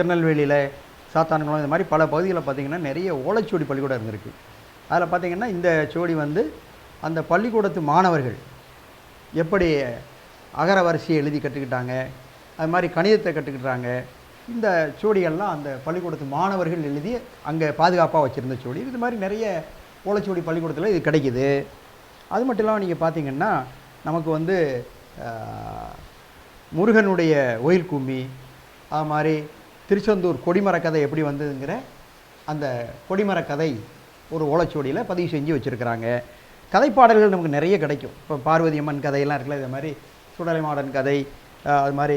திருநெல்வேலியில் சாத்தான்குளம் இந்த மாதிரி பல பகுதிகளில் பார்த்திங்கன்னா நிறைய ஓலைச்சுவடி பள்ளிக்கூடம் இருந்திருக்கு. அதில் பார்த்திங்கன்னா இந்த சுவடி வந்து அந்த பள்ளிக்கூடத்து மாணவர்கள் எப்படி அகர வரிசையை எழுதி கற்றுக்கிட்டாங்க, அது மாதிரி கணிதத்தை கற்றுக்கிட்டாங்க. இந்த சுவடிகள்லாம் அந்த பள்ளிக்கூடத்து மாணவர்கள் எழுதி அங்கே பாதுகாப்பாக வச்சுருந்த சுவடி. இது மாதிரி நிறைய ஓலைச்சுவடி பள்ளிக்கூடத்தில் இது கிடைக்கிது. அது மட்டும் இல்லாமல் நீங்கள் பார்த்திங்கன்னா நமக்கு வந்து முருகனுடைய ஒயில் கும்மி, அது மாதிரி திருச்செந்தூர் கொடிமர கதை எப்படி வந்ததுங்கிற அந்த கொடிமர கதை ஒரு ஓலைச்சுவடியில் பதிவு செஞ்சு வச்சுருக்கிறாங்க. கதைப்பாடல்கள் நமக்கு நிறைய கிடைக்கும். இப்போ பார்வதி அம்மன் கதையெல்லாம் இருக்குல்ல, இது மாதிரி சுடலை மாடன் கதை, அது மாதிரி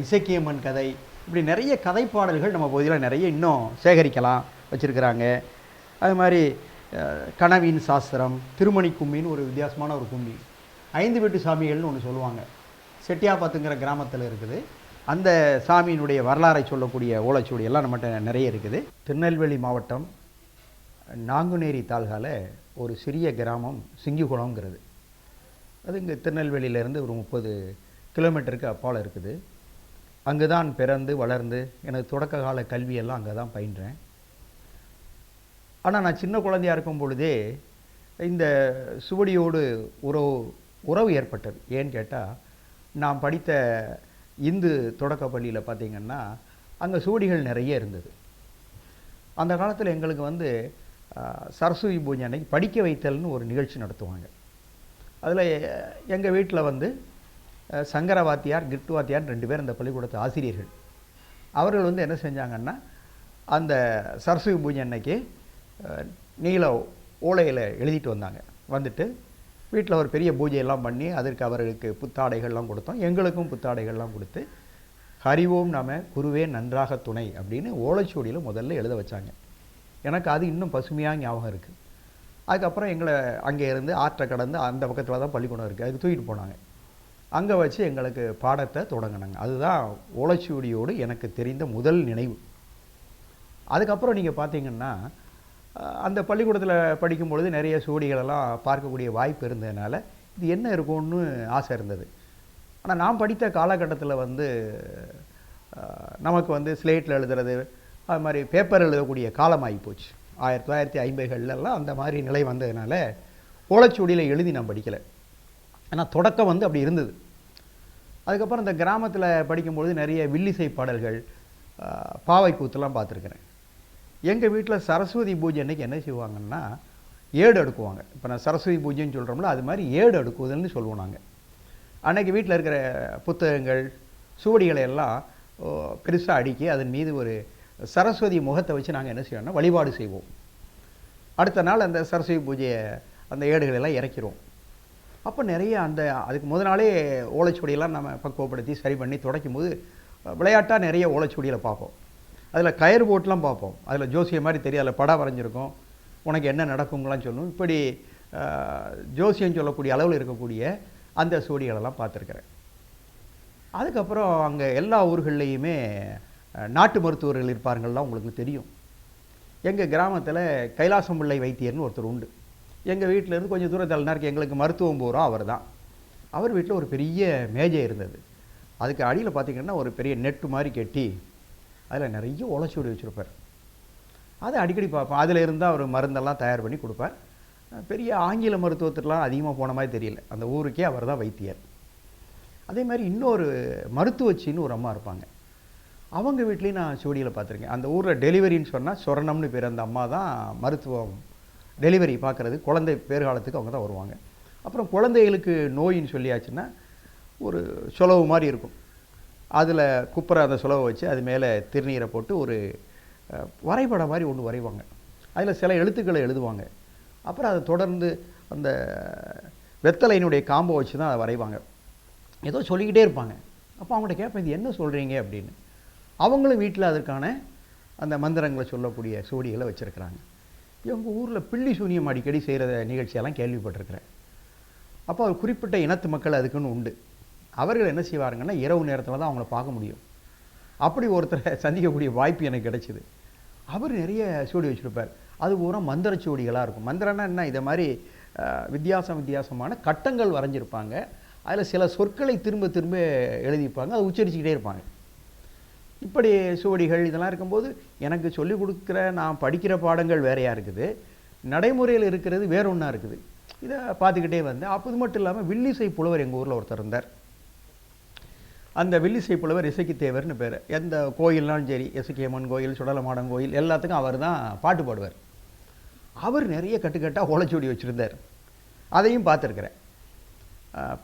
இசக்கியம்மன் கதை, இப்படி நிறைய கதைப்பாடல்கள் நம்ம பகுதியில் நிறைய இன்னும் சேகரிக்கலாம் வச்சுருக்கிறாங்க. அது மாதிரி கனவின் சாஸ்திரம், திருமணி கும்மின்னு ஒரு வித்தியாசமான ஒரு கும்மி, 5 வீட்டு சாமிகள்னு ஒன்று சொல்லுவாங்க. செட்டியாபாத்துங்கிற கிராமத்தில் இருக்குது. அந்த சாமியினுடைய வரலாறை சொல்லக்கூடிய ஓலைச்சுவடி எல்லாம் நம்மகிட்ட நிறைய இருக்குது. திருநெல்வேலி மாவட்டம் நாங்குநேரி தாலுகாவில் ஒரு சிறிய கிராமம் சிங்கிகுளம்ங்கிறது. அது இங்கே திருநெல்வேலியிலேருந்து ஒரு 30 கிலோமீட்டருக்கு அப்பால் இருக்குது. அங்கே தான் பிறந்து வளர்ந்து எனக்கு தொடக்க கால கல்வியெல்லாம் அங்கே தான் பயின்றேன். ஆனால் நான் சின்ன குழந்தையாக இருக்கும் பொழுதே இந்த சுவடியோடு உறவு ஏற்பட்டது. ஏன்னு கேட்டால், நான் படித்த இந்து தொடக்க பள்ளியில் பார்த்திங்கன்னா அங்கே சுவடிகள் நிறைய இருந்தது. அந்த காலத்தில் எங்களுக்கு வந்து சரஸ்வதி பூஜை அன்னைக்கு படிக்க வைத்தல்னு ஒரு நிகழ்ச்சி நடத்துவாங்க. அதில் எங்கள் வீட்டில் வந்து சங்கர வாத்தியார், கிட்டு வாத்தியார் 2 பேர் அந்த பள்ளிக்கூடத்து ஆசிரியர்கள். அவர்கள் வந்து என்ன செஞ்சாங்கன்னா, அந்த சரஸ்வதி பூஜை அன்னைக்கு நீல ஓலையில் எழுதிட்டு வந்தாங்க. வந்துட்டு வீட்டில் ஒரு பெரிய பூஜையெல்லாம் பண்ணி அதற்கு அவர்களுக்கு புத்தாடைகள்லாம் கொடுத்தோம். எங்களுக்கும் புத்தாடைகள்லாம் கொடுத்து, ஹரிவோம் நம குருவே நன்றாக துணை அப்படின்னு ஓலைச்சுவடியில் முதல்ல எழுத வச்சாங்க. எனக்கு அது இன்னும் பசுமையாக ஞாபகம் இருக்குது. அதுக்கப்புறம் எங்களை அங்கே இருந்து ஆற்றை கடந்து அந்த பக்கத்தில் தான் பள்ளிக்கூடம் இருக்குது, அதுக்கு தூக்கிட்டு போனாங்க. அங்கே வச்சு எங்களுக்கு பாடத்தை தொடங்கினாங்க. அதுதான் ஓலைச்சுவடியோடு எனக்கு தெரிந்த முதல் நினைவு. அதுக்கப்புறம் நீங்கள் பார்த்தீங்கன்னா அந்த பள்ளிக்கூடத்தில் படிக்கும்பொழுது நிறைய சுவடிகளெல்லாம் பார்க்கக்கூடிய வாய்ப்பு இருந்ததுனால இது என்ன இருக்கும்னு ஆசை இருந்தது. ஆனால் நான் படித்த காலகட்டத்தில் வந்து நமக்கு வந்து ஸ்லேட்டில் எழுதுறது, அது மாதிரி பேப்பர் எழுதக்கூடிய காலமாகி போச்சு. 1950களெல்லாம் அந்த மாதிரி நிலை வந்ததுனால ஓலைச்சுவடியில் எழுதி நான் படிக்கலை. ஆனால் தொடக்கம் வந்து அப்படி இருந்தது. அதுக்கப்புறம் இந்த கிராமத்தில் படிக்கும்பொழுது நிறைய வில்லிசை பாடல்கள், பாவை கூத்துலாம் பார்த்துருக்குறேன். எங்கள் வீட்டில் சரஸ்வதி பூஜை அன்றைக்கி என்ன செய்வாங்கன்னா, ஏடு அடுக்குவாங்க. இப்போ நான் சரஸ்வதி பூஜைன்னு சொல்கிறோம்ல, அது மாதிரி ஏடு அடுக்குவதுன்னு சொல்லுவோம் நாங்கள். அன்றைக்கி வீட்டில் இருக்கிற புத்தகங்கள், சுவடிகளை எல்லாம் பெருசாக அடுக்கி அதன் மீது ஒரு சரஸ்வதி முகத்தை வச்சு நாங்கள் என்ன செய்வோம்னா வழிபாடு செய்வோம். அடுத்த நாள் அந்த சரஸ்வதி பூஜையை அந்த ஏடுகளெல்லாம் இறக்கிடுவோம். அப்போ நிறைய அதுக்கு முதல் நாளே ஓலைச்சுவடியெல்லாம் நம்ம பக்குவப்படுத்தி சரி பண்ணி துடைக்கும் போது விளையாட்டாக நிறைய ஓலைச்சுவடியில் பார்ப்போம். அதில் கயிறு போட்டுலாம் பார்ப்போம். அதில் ஜோசிய மாதிரி தெரியும், அதில் படம் வரைஞ்சிருக்கும், உனக்கு என்ன நடக்குங்களாம் சொல்லும். இப்படி ஜோசியம் சொல்லக்கூடிய அளவில் இருக்கக்கூடிய அந்த சுவடிகளெல்லாம் பார்த்துருக்குறேன். அதுக்கப்புறம் அங்கே எல்லா ஊர்கள்லேயுமே நாட்டு மருத்துவர்கள் இருப்பார்கள்லாம் உங்களுக்கு தெரியும். எங்கள் கிராமத்தில் கைலாசம் பிள்ளை வைத்தியர்னு ஒருத்தர் உண்டு. எங்கள் வீட்டிலேருந்து கொஞ்சம் தூரம் தள்ளினாருக்கு எங்களுக்கு மருத்துவம் போகிறோம் அவர் தான். அவர் வீட்டில் ஒரு பெரிய மேஜை இருந்தது. அதுக்கு அடியில் பார்த்திங்கன்னா ஒரு பெரிய நெட்டு மாதிரி கட்டி அதில் நிறைய ஓலைச்சுவடி வச்சுருப்பார். அதை அடிக்கடி பார்ப்பேன். அதில் இருந்தால் அவர் மருந்தெல்லாம் தயார் பண்ணி கொடுப்பார். பெரிய ஆங்கில மருத்துவத்துலாம் அதிகமாக போன மாதிரி தெரியல. அந்த ஊருக்கே அவர் தான் வைத்தியர். அதே மாதிரி இன்னொரு மருத்துவச்சின்னு ஒரு அம்மா இருப்பாங்க. அவங்க வீட்லேயும் நான் சுவடியில் பார்த்துருக்கேன். அந்த ஊரில் டெலிவரின்னு சொன்னால் சொரணம்னு பேர். அந்த அம்மா தான் மருத்துவம் டெலிவரி பார்க்குறது, குழந்தை பேர்காலத்துக்கு அவங்க தான் வருவாங்க. அப்புறம் குழந்தைகளுக்கு நோயின்னு சொல்லியாச்சுன்னா ஒரு சொலவு மாதிரி இருக்கும். அதில் குப்புற அந்த சுலவை வச்சு அது மேலே திருநீரை போட்டு ஒரு வரைபடம் மாதிரி ஒன்று வரைவாங்க. அதில் சில எழுத்துக்களை எழுதுவாங்க. அப்புறம் அதை தொடர்ந்து அந்த வெத்தலையினுடைய காம்பை வச்சு தான் அதை வரைவாங்க. ஏதோ சொல்லிக்கிட்டே இருப்பாங்க. அப்போ அவங்கள்ட்ட கேட்பேன், இது என்ன சொல்கிறீங்க அப்படின்னு. அவங்களும் வீட்டில் அதற்கான அந்த மந்திரங்களை சொல்லக்கூடிய சுவடிகளை வச்சுருக்கிறாங்க. எங்கள் ஊரில் பில்லி சூனியம் அடிக்கடி செய்கிற நிகழ்ச்சியெல்லாம் கேள்விப்பட்டிருக்கிறேன். அப்போ ஒரு குறிப்பிட்ட இனத்து மக்கள் அதுக்குன்னு உண்டு. அவர்கள் என்ன செய்வாருங்கன்னா, இரவு நேரத்தில் தான் அவங்கள பார்க்க முடியும். அப்படி ஒருத்தரை சந்திக்கக்கூடிய வாய்ப்பு எனக்கு கிடைச்சிது. அவர் நிறைய சுவடி வச்சுருப்பார். அது பூரா மந்திர சுவடிகளாக இருக்கும். மந்திரன்னா என்ன, இதை மாதிரி வித்தியாசமான கட்டங்கள் வரைஞ்சிருப்பாங்க. அதில் சில சொற்களை திரும்ப திரும்ப எழுதிப்பாங்க, அதை உச்சரிச்சுக்கிட்டே இருப்பாங்க. இப்படி சுவடிகள் இதெல்லாம் இருக்கும்போது எனக்கு சொல்லிக் கொடுக்குற நான் படிக்கிற பாடங்கள் வேறையாக இருக்குது, நடைமுறையில் இருக்கிறது வேற ஒன்றா இருக்குது. இதை பார்த்துக்கிட்டே வந்தேன். அப்போ இது மட்டும் இல்லாமல் வில்லிசை புலவர் எங்கள் ஊரில் ஒருத்தர் இருந்தார். அந்த வில்லிசை புலவர் இசக்கித்தேவர்னு பேர். எந்த கோயில்னாலும் சரி, இசக்கியம்மன் கோயில், சுடலமாடன் கோயில் எல்லாத்துக்கும் அவர் தான் பாட்டு பாடுவார். அவர் நிறைய கட்டுக்கட்டாக ஓலைச்சுவடி வச்சுருந்தார். அதையும் பார்த்துருக்குறேன்.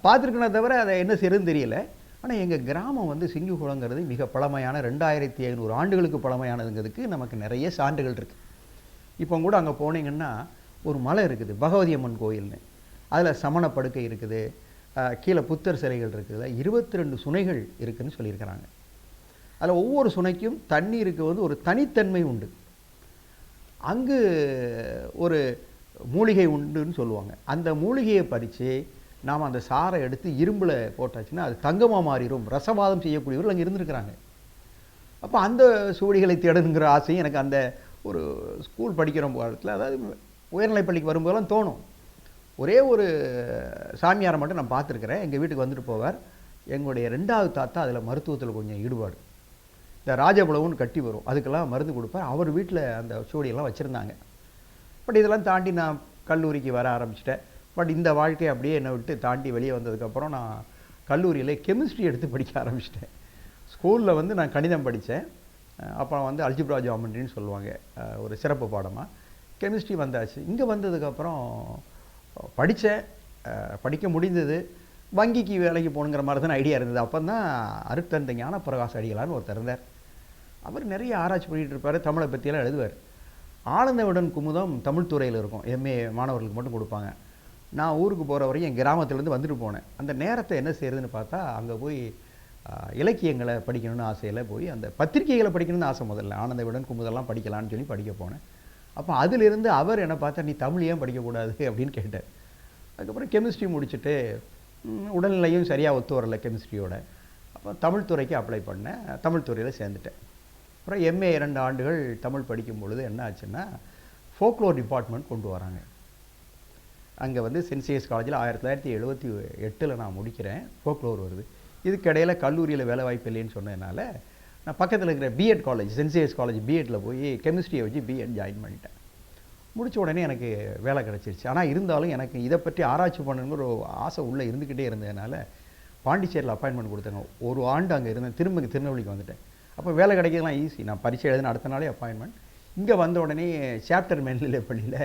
பார்த்துருக்கனே தவிர அதை என்ன செய்யறதுன்னு தெரியல. ஆனால் எங்கள் கிராமம் வந்து சிங்கிகுளங்கிறது மிக பழமையான 2500 ஆண்டுகளுக்கு பழமையானதுங்கிறதுக்கு நமக்கு நிறைய சான்றுகள் இருக்குது. இப்போ கூட அங்கே போனீங்கன்னா ஒரு மலை இருக்குது, பகவதி அம்மன் கோயில்னு. அதில் சமண படுக்கை இருக்குது, கீழே புத்தர் சிலைகள் இருக்குது, 22 சுனைகள் இருக்குதுன்னு சொல்லியிருக்கிறாங்க. அதில் ஒவ்வொரு சுனைக்கும் தண்ணீருக்கு வந்து ஒரு தனித்தன்மை உண்டு. அங்கு ஒரு மூலிகை உண்டுன்னு சொல்லுவாங்க. அந்த மூலிகையை பறித்து நாம் அந்த சாரை எடுத்து இரும்பில் போட்டாச்சுன்னா அது தங்கமாக மாறிடும், ரசவாதம் செய்யக்கூடியவர்கள் அங்கே இருந்திருக்கிறாங்க. அப்போ அந்த சுவடிகளை தேடணுங்கிற ஆசையும் எனக்கு அந்த ஒரு ஸ்கூல் படிக்கிற காலத்தில், அதாவது உயர்நிலைப் பள்ளிக்கு வரும்போதெல்லாம் தோணும். ஒரே ஒரு சாமியாரை மட்டும் நான் பார்த்துருக்குறேன். எங்கள் வீட்டுக்கு வந்துட்டு போவார். எங்களுடைய 2வது தாத்தா அதில் மருத்துவத்தில் கொஞ்சம் ஈடுபாடு. இந்த ராஜபுலவுன்னு கட்டி வரும், அதுக்கெல்லாம் மருந்து கொடுப்பார். அவர் வீட்டில் அந்த சுவடியெல்லாம் வச்சுருந்தாங்க. பட் இதெல்லாம் தாண்டி நான் கல்லூரிக்கு வர ஆரம்பிச்சிட்டேன். பட் இந்த வாழ்க்கையை அப்படியே என்னை விட்டு தாண்டி வெளியே வந்ததுக்கப்புறம் நான் கல்லூரியில் கெமிஸ்ட்ரி எடுத்து படிக்க ஆரம்பிச்சிட்டேன். ஸ்கூலில் வந்து நான் கணிதம் படித்தேன். அப்புறம் வந்து அல்ஜிப்ரா ஜியோமெட்ரின்னு சொல்லுவாங்க, ஒரு சிறப்பு பாடமாக. கெமிஸ்ட்ரி வந்தாச்சு. இங்கே வந்ததுக்கப்புறம் படித்தேன், படிக்க முடிந்தது. வங்கிக்கு வேலைக்கு போகணுங்கிற மாதிரி தான் ஐடியா இருந்தது. அப்போ தான் அருட்தந்தை ஞானப்பிரகாச அடிகளார்னு ஒருத்தர் இருந்தார். அவர் நிறைய ஆராய்ச்சி பண்ணிகிட்டு இருப்பார், தமிழை பற்றியெல்லாம் எழுதுவார். ஆனந்தவிடன் குமுதம் தமிழ் துறையில் இருக்கும், எம்ஏ மாணவர்களுக்கு மட்டும் கொடுப்பாங்க. நான் ஊருக்கு போகிற வரையும் என் கிராமத்துலேருந்து வந்துட்டு போனேன். அந்த நேரத்தை என்ன செய்யறதுன்னு பார்த்தா, அங்கே போய் இலக்கியங்களை படிக்கணும்னு ஆசையில் போய் அந்த பத்திரிகைகளை படிக்கணும்னு ஆசை. முதல்ல ஆனந்தவிடன் குமுதெல்லாம் படிக்கலான்னு சொல்லி படிக்க போனேன். அப்போ அதிலிருந்து அவர் என்னை பார்த்தா, நீ தமிழ் ஏன் படிக்கக்கூடாது அப்படின்னு கேட்டார். அதுக்கப்புறம் கெமிஸ்ட்ரி முடிச்சுட்டு உடல்நிலையும் சரியாக ஒத்து வரல கெமிஸ்ட்ரியோட. அப்போ தமிழ் துறைக்கு அப்ளை பண்ணேன், தமிழ் துறையில் சேர்ந்துட்டேன். அப்புறம் எம்ஏ 2 ஆண்டுகள் தமிழ் படிக்கும் பொழுது என்ன ஆச்சுன்னா, ஃபோக்லோர் டிபார்ட்மெண்ட் கொண்டு வராங்க. அங்கே வந்து சென்ட் காலேஜில் 1978 நான் முடிக்கிறேன், ஃபோக்லோர் வருது. இதுக்கிடையில் கல்லூரியில் வேலை வாய்ப்பு இல்லைன்னு சொன்னதுனால நான் பக்கத்தில் இருக்கிற பிஎட் காலேஜ், சென்ட் காலேஜ் பிஎட்டில் போய் கெமிஸ்ட்ரியை வச்சு பிஎட் ஜாயின் பண்ணிட்டேன். முடித்த உடனே எனக்கு வேலை கிடச்சிருச்சு. ஆனால் இருந்தாலும் எனக்கு இதை பற்றி ஆராய்ச்சி பண்ணணுங்கிற ஒரு ஆசை உள்ளே இருந்துக்கிட்டே இருந்ததுனால பாண்டிச்சேரியில் அப்பாயின்மெண்ட் கொடுத்தாங்க. 1 ஆண்டு அங்கே இருந்தேன். திரும்ப திருநெல்வேலிக்கு வந்துட்டேன். அப்போ வேலை கிடைக்கிறதுலாம் ஈஸி. நான் பரீட்சை எழுதின அடுத்த நாளே அப்பாயின்மெண்ட். இங்கே வந்த உடனே சாப்டர் மேல்நிலைப் பள்ளியில்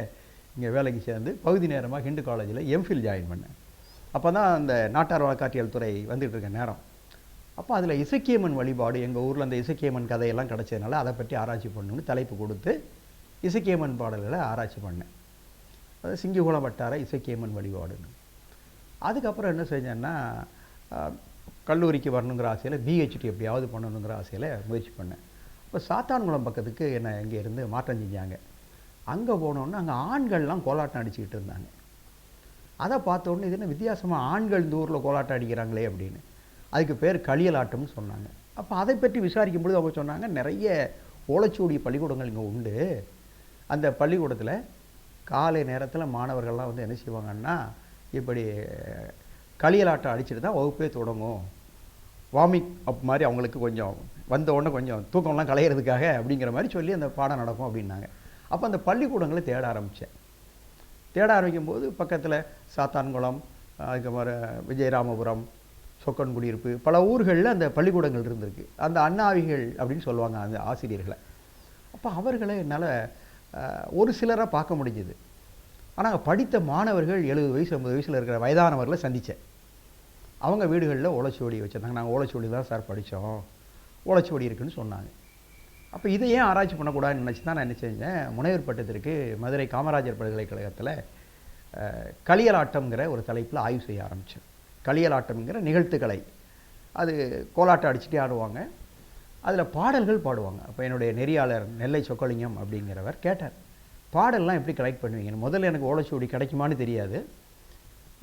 இங்கே வேலைக்கு சேர்ந்து பகுதி நேரமாக ஹிந்து காலேஜில் எம்ஃபில் ஜாயின் பண்ணேன். அப்போ தான் அந்த நாட்டார் வழக்காற்றியல் துறை வந்துகிட்டு இருக்க நேரம். அப்போ அதில் இசக்கியம்மன் வழிபாடு, எங்கள் ஊரில் அந்த இசக்கியம்மன் கதையெல்லாம் கிடச்சதுனால அதை பற்றி ஆராய்ச்சி பண்ணணும்னு தலைப்பு கொடுத்து இசக்கியம்மன் பாடல்களை ஆராய்ச்சி பண்ணேன். அது சிங்கிகுளம் வட்டார இசக்கியம்மன் வழிபாடுன்னு. அதுக்கப்புறம் என்ன செஞ்சேன்னா, கல்லூரிக்கு வரணுங்கிற ஆசையில் பிஹெச்டி எப்படியாவது பண்ணணுங்கிற ஆசையில் முயற்சி பண்ணேன். இப்போ சாத்தான்குளம் பக்கத்துக்கு என்னை இங்கே இருந்து மாற்றம் செஞ்சாங்க. அங்கே போனோன்னா அங்கே ஆண்கள்லாம் கோலாட்டம் அடிச்சுக்கிட்டு இருந்தாங்க. அதை பார்த்தோன்னே இது என்ன வித்தியாசமாக ஆண்கள் இந்த ஊரில் கோலாட்டம் அடிக்கிறாங்களே அப்படின்னு. அதுக்கு பேர் களியலாட்டம்னு சொன்னாங்க. அப்போ அதை பற்றி விசாரிக்கும் பொழுது அவங்க சொன்னாங்க, நிறைய ஓலைச்சுவடி பள்ளிக்கூடங்கள் இங்கே உண்டு. அந்த பள்ளிக்கூடத்தில் காலை நேரத்தில் மாணவர்கள்லாம் வந்து என்ன செய்வாங்கன்னா, இப்படி களியலாட்டம் அடிச்சுட்டு தான் வகுப்பே தொடங்கும். வார்மிங் அப் மாதிரி அவங்களுக்கு கொஞ்சம் வந்த உடனே கொஞ்சம் தூக்கம்லாம் களையிறதுக்காக அப்படிங்கிற மாதிரி சொல்லி அந்த பாடம் நடக்கும் அப்படின்னாங்க. அப்போ அந்த பள்ளிக்கூடங்களை தேட ஆரம்பித்தேன். தேட ஆரம்பிக்கும்போது பக்கத்தில் சாத்தான்குளம், அதுக்கப்புறம் விஜயராமபுரம், சொக்கன் குடியிருப்பு, பல ஊர்களில் அந்த பள்ளிக்கூடங்கள் இருந்திருக்கு. அந்த அண்ணாவிகள் அப்படின்னு சொல்லுவாங்க அந்த ஆசிரியர்களை. அப்போ அவர்களை என்னால் ஒரு சிலராக பார்க்க முடிஞ்சுது. ஆனால் படித்த மாணவர்கள் 70 வயசு 50 வயசில் இருக்கிற வயதானவர்களை சந்தித்தேன். அவங்க வீடுகளில் ஓலைச்சுவடி வச்சுருந்தாங்க. நாங்கள் ஓலைச்சுவடி தான் சார் படித்தோம், ஓலைச்சுவடி இருக்குதுன்னு சொன்னாங்க. அப்போ இதை ஏன் ஆராய்ச்சி பண்ணக்கூடாதுன்னு நினச்சி தான் நான் என்ன செஞ்சேன், முனைவர் பட்டத்திற்கு மதுரை காமராஜர் பல்கலைக்கழகத்தில் களியலாட்டம்ங்கிற ஒரு தலைப்பில் ஆய்வு செய்ய ஆரம்பித்தேன். களியலாட்டம்ங்கிற நிகழ்த்துக்கலை, அது கோலாட்டம் அடிச்சுட்டே ஆடுவாங்க, அதில் பாடல்கள் பாடுவாங்க. அப்போ என்னுடைய நெறியாளர் நெல்லை சொக்கலிங்கம் அப்படிங்கிறவர் கேட்டார், பாடல்லாம் எப்படி கலெக்ட் பண்ணுவீங்கன்னு. முதல்ல எனக்கு ஓலைச்சுவடி கிடைக்குமான்னு தெரியாது.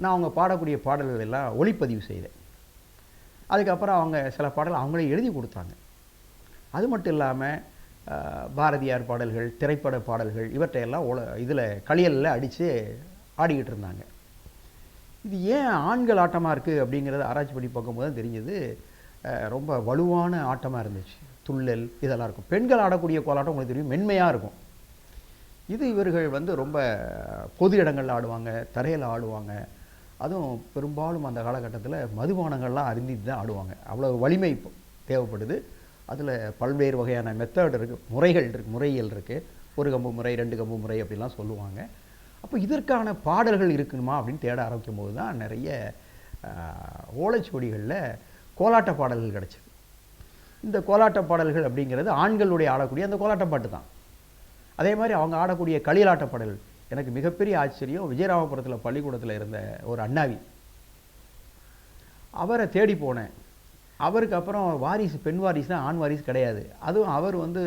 நான் அவங்க பாடக்கூடிய பாடல்கள் எல்லாம் ஒளிப்பதிவு செய்தேன். அதுக்கப்புறம் அவங்க சில பாடல் அவங்களே எழுதி கொடுத்தாங்க. அது மட்டும் இல்லாமல் பாரதியார் பாடல்கள், திரைப்பட பாடல்கள் இவற்றையெல்லாம் இதில் களியலில் அடித்து ஆடிக்கிட்டு இருந்தாங்க. இது ஏன் ஆண்கள் ஆட்டமாக இருக்குது அப்படிங்கிறத ஆராய்ச்சி பண்ணி பார்க்கும்போது தான் தெரிஞ்சது, ரொம்ப வலுவான ஆட்டமாக இருந்துச்சு. துள்ளல் இதெல்லாம் இருக்கும். பெண்கள் ஆடக்கூடிய கோலாட்டம் உங்களுக்கு தெரியும், மென்மையாக இருக்கும். இது இவர்கள் வந்து ரொம்ப பொது இடங்களில் ஆடுவாங்க, தரையில் ஆடுவாங்க. அதுவும் பெரும்பாலும் அந்த காலகட்டத்தில் மதுபானங்கள்லாம் அருந்திட்டு தான் ஆடுவாங்க. அவ்வளோ வலிமை தேவைப்படுது. அதில் பல்வேறு வகையான மெத்தட் இருக்குது, முறைகள் இருக்குது, முறைகள் இருக்குது. ஒரு கம்பு முறை, 2 கம்பு முறை அப்படிலாம் சொல்லுவாங்க. அப்போ இதற்கான பாடல்கள் இருக்கணுமா அப்படின்னு தேட ஆரம்பிக்கும் போது தான் நிறைய ஓலைச்சுவடிகளில் கோலாட்ட பாடல்கள் கிடச்சிது. இந்த கோலாட்ட பாடல்கள் அப்படிங்கிறது ஆண்களுடைய ஆடக்கூடிய அந்த கோலாட்ட பாட்டு தான். அதே மாதிரி அவங்க ஆடக்கூடிய களியலாட்ட பாடல்கள். எனக்கு மிகப்பெரிய ஆச்சரியம், விஜயராமபுரத்தில் பள்ளிக்கூடத்தில் இருந்த ஒரு அண்ணாவி, அவரை தேடி போனேன். அவருக்கு அப்புறம் வாரிசு, பெண் வாரிசு தான், ஆண் வாரிசு கிடையாது. அதுவும் அவர் வந்து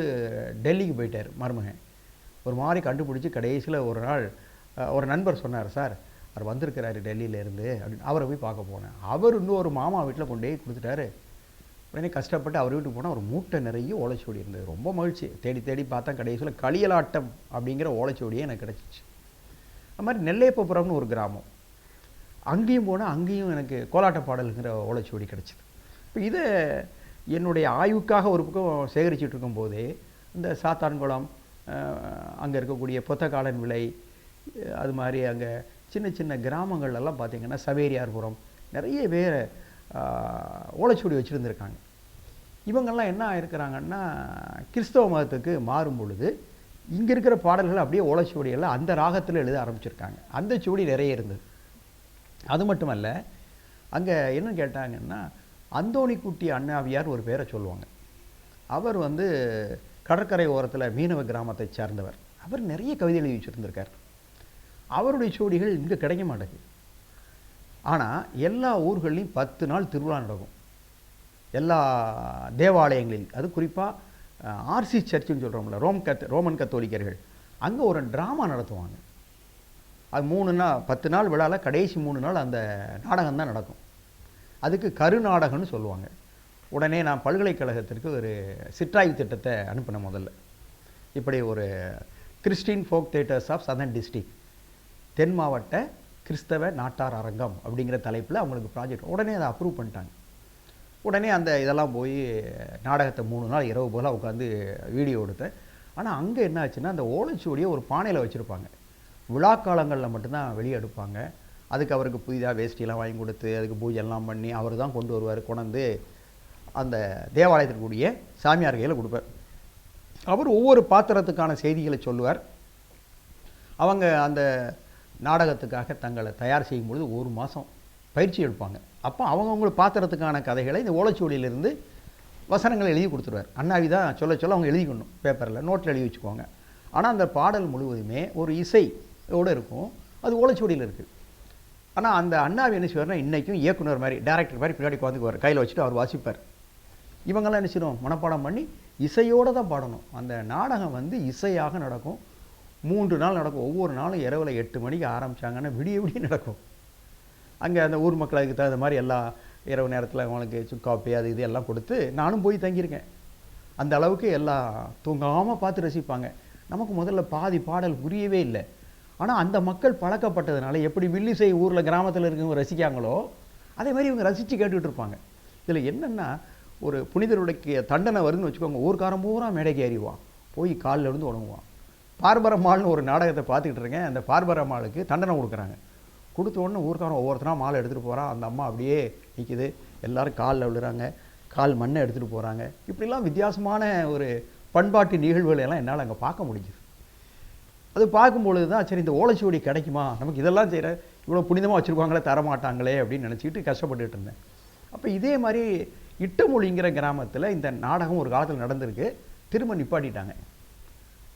டெல்லிக்கு போயிட்டார் மருமகன். ஒரு மாதிரி கண்டுபிடிச்சி கடைசியில் ஒரு நாள் ஒரு நண்பர் சொன்னார், சார் அவர் வந்திருக்கிறாரு டெல்லியிலேருந்து அப்படின்னு. அவரை போய் பார்க்க போனேன். அவர் இன்னும் ஒரு மாமா வீட்டில் கொண்டு போய் கொடுத்துட்டாரு. உடனே கஷ்டப்பட்டு அவர் வீட்டுக்கு போனால் ஒரு மூட்டை நிறைய ஓலைச்சுவடி இருந்தது. ரொம்ப மகிழ்ச்சி. தேடி தேடி பார்த்தா கடைசியில் களியலாட்டம் அப்படிங்கிற ஓலைச்சுவடியே எனக்கு கிடச்சிச்சு. அது மாதிரி நெல்லையப்பபுரம்னு ஒரு கிராமம், அங்கேயும் போனால் அங்கேயும் எனக்கு கோலாட்ட பாடல்ங்கிற ஓலைச்சுவடி கிடச்சிது. இப்போ இதை என்னுடைய ஆய்வுக்காக ஒரு பக்கம் சேகரிச்சுட்டு இருக்கும்போதே இந்த சாத்தான்குளம், அங்கே இருக்கக்கூடிய பொத்தக்காலன் விலை, அது மாதிரி அங்கே சின்ன சின்ன கிராமங்கள்லாம் பார்த்திங்கன்னா சவேரியார்புரம், நிறைய பேர் ஓலைச்சுவடி வச்சுருந்துருக்காங்க. இவங்கெல்லாம் என்ன ஆயிருக்கிறாங்கன்னா, கிறிஸ்தவ மதத்துக்கு மாறும் பொழுது இங்கே இருக்கிற பாடல்கள் அப்படியே ஓலைச்சுவடியெல்லாம் அந்த ராகத்தில் எழுத ஆரம்பிச்சிருக்காங்க. அந்த சுவடி நிறைய இருந்தது. அது மட்டுமல்ல, அங்கே என்ன கேட்டாங்கன்னா, அந்தோணிக்குட்டி அண்ணாவியார் ஒரு பேரை சொல்லுவாங்க. அவர் வந்து கடற்கரை ஓரத்தில் மீனவ கிராமத்தை சார்ந்தவர். அவர் நிறைய கவிதை எழுதி வச்சுருந்துருக்கார். அவருடைய சுவடிகள் இங்கே கிடைக்க மாட்டேங்குது. ஆனால் எல்லா ஊர்கள்லையும் 10 நாள் திருவிழா நடக்கும், எல்லா தேவாலயங்களில். அது குறிப்பாக ஆர்சி சர்ச்சுன்னு சொல்கிறோம்ல, ரோமன் கத்தோலிக்கர்கள், அங்கே ஒரு ட்ராமா நடத்துவாங்க. அது 3 நாள், 10 நாள் விழாவில் கடைசி 3 நாள் அந்த நாடகம் தான் நடக்கும். அதுக்கு கருநாடகம்னு சொல்லுவாங்க. உடனே நான் பல்கலைக்கழகத்திற்கு ஒரு சிற்றாய்வு திட்டத்தை அனுப்பினேன். முதல்ல இப்படி ஒரு Christian folk theatres of southern district, தென் மாவட்ட கிறிஸ்தவ நாட்டார் அரங்கம் அப்படிங்கிற தலைப்பில் அவங்களுக்கு ப்ராஜெக்ட். உடனே அதை அப்ரூவ் பண்ணிட்டாங்க. உடனே அந்த இதெல்லாம் போய் நாடகத்தை 3 நாள் இரவு போல் உட்காந்து வீடியோ எடுத்தேன். ஆனால் அங்கே என்ன ஆச்சுன்னா, அந்த ஓலைச்சுவடியை ஒரு பானையில் வச்சுருப்பாங்க. விழா காலங்களில் மட்டும்தான் வெளியே எடுப்பாங்க. அதுக்கு அவருக்கு புதிதாக வேஷ்டியெல்லாம் வாங்கி கொடுத்து அதுக்கு பூஜைலாம் பண்ணி அவர் தான் கொண்டு வருவார். கொண்டு அந்த தேவாலயத்திற்குரிய சாமியார் கையில் கொடுப்பார். அவர் ஒவ்வொரு பாத்திரத்துக்கான செய்திகளை சொல்லுவார். அவங்க அந்த நாடகத்துக்காக தங்களை தயார் செய்யும்பொழுது 1 மாதம் பயிற்சி எடுப்பாங்க. அப்போ அவங்கவுங்களுக்கு பாத்திரத்துக்கான கதைகளை இந்த ஓலைச்சுவடியிலிருந்து வசனங்களை எழுதி கொடுத்துருவார். அண்ணாவி தான் சொல்ல சொல்ல அவங்க எழுதிக்கணும், பேப்பரில் நோட்டில் எழுதி வச்சுக்குவாங்க. ஆனால் அந்த பாடல் முழுவதுமே ஒரு இசையோடு இருக்கும், அது ஓலைச்சுவடியில் இருக்குது. ஆனால் அந்த அண்ணாவி என்ன செய்வார்னா, இன்றைக்கும் இயக்குனர் மாதிரி, டைரக்டர் மாதிரி பின்னாடி உட்காந்துக்குவார், கையில் வச்சுட்டு அவர் வாசிப்பார். இவங்கெல்லாம் என்ன செய்யணும், மனப்பாடம் பண்ணி இசையோடு தான் பாடணும். அந்த நாடகம் வந்து இசையாக நடக்கும். 3 நாள் நடக்கும். ஒவ்வொரு நாளும் இரவில் 8 மணிக்கு ஆரம்பித்தாங்கன்னா விடிய விடிய நடக்கும். அங்கே அந்த ஊர் மக்களுக்கு தகுந்த மாதிரி எல்லா இரவு நேரத்தில் அவங்களுக்கு சுக்காப்பி அது இது எல்லாம் கொடுத்து நானும் போய் தங்கியிருக்கேன். அந்த அளவுக்கு எல்லாம் தூங்காமல் பார்த்து ரசிப்பாங்க. நமக்கு முதல்ல பாதி பாடல் புரியவே இல்லை. ஆனால் அந்த மக்கள் பழக்கப்பட்டதுனால எப்படி வில்லிசை ஊரில் கிராமத்தில் இருக்கவங்க ரசிக்காங்களோ அதே மாதிரி இவங்க ரசித்து கேட்டுக்கிட்டு இருப்பாங்க. இதில் என்னென்னா, ஒரு புனிதருடைய தண்டனை வருதுன்னு வச்சுக்கோங்க, ஊர்க்காரன் பூரா மேடைக்கு ஏறிவான், போய் காலில் இருந்து உணவுவான். பார்பரம்மாள்னு ஒரு நாடகத்தை பார்த்துக்கிட்டு இருக்கேன். அந்த பார்பரம்மாளுக்கு தண்டனை கொடுக்குறாங்க. கொடுத்த உடனே ஊர்க்காரன் ஒவ்வொருத்தனா மாலை எடுத்துகிட்டு போகிறான். அந்த அம்மா அப்படியே நிற்கிது, எல்லோரும் காலில் விழுறாங்க, கால் மண்ணை எடுத்துகிட்டு போகிறாங்க. இப்படிலாம் வித்தியாசமான ஒரு பண்பாட்டு நிகழ்வுகளை எல்லாம் என்னால் அங்கே பார்க்க முடிஞ்சுது. அது பார்க்கும்பொழுது தான் சரி, இந்த ஓலைச்சுவடி கிடைக்குமா, நமக்கு இதெல்லாம் செய்கிற இவ்வளோ புனிதமாக வச்சுருக்காங்களே, தரமாட்டாங்களே அப்படின்னு நினச்சிக்கிட்டு கஷ்டப்பட்டுட்டு இருந்தேன். அப்போ இதே மாதிரி இட்டமொழிங்கிற கிராமத்தில் இந்த நாடகம் ஒரு காலத்தில் நடந்திருக்கு, திரும்ப நிப்பாட்டிட்டாங்க.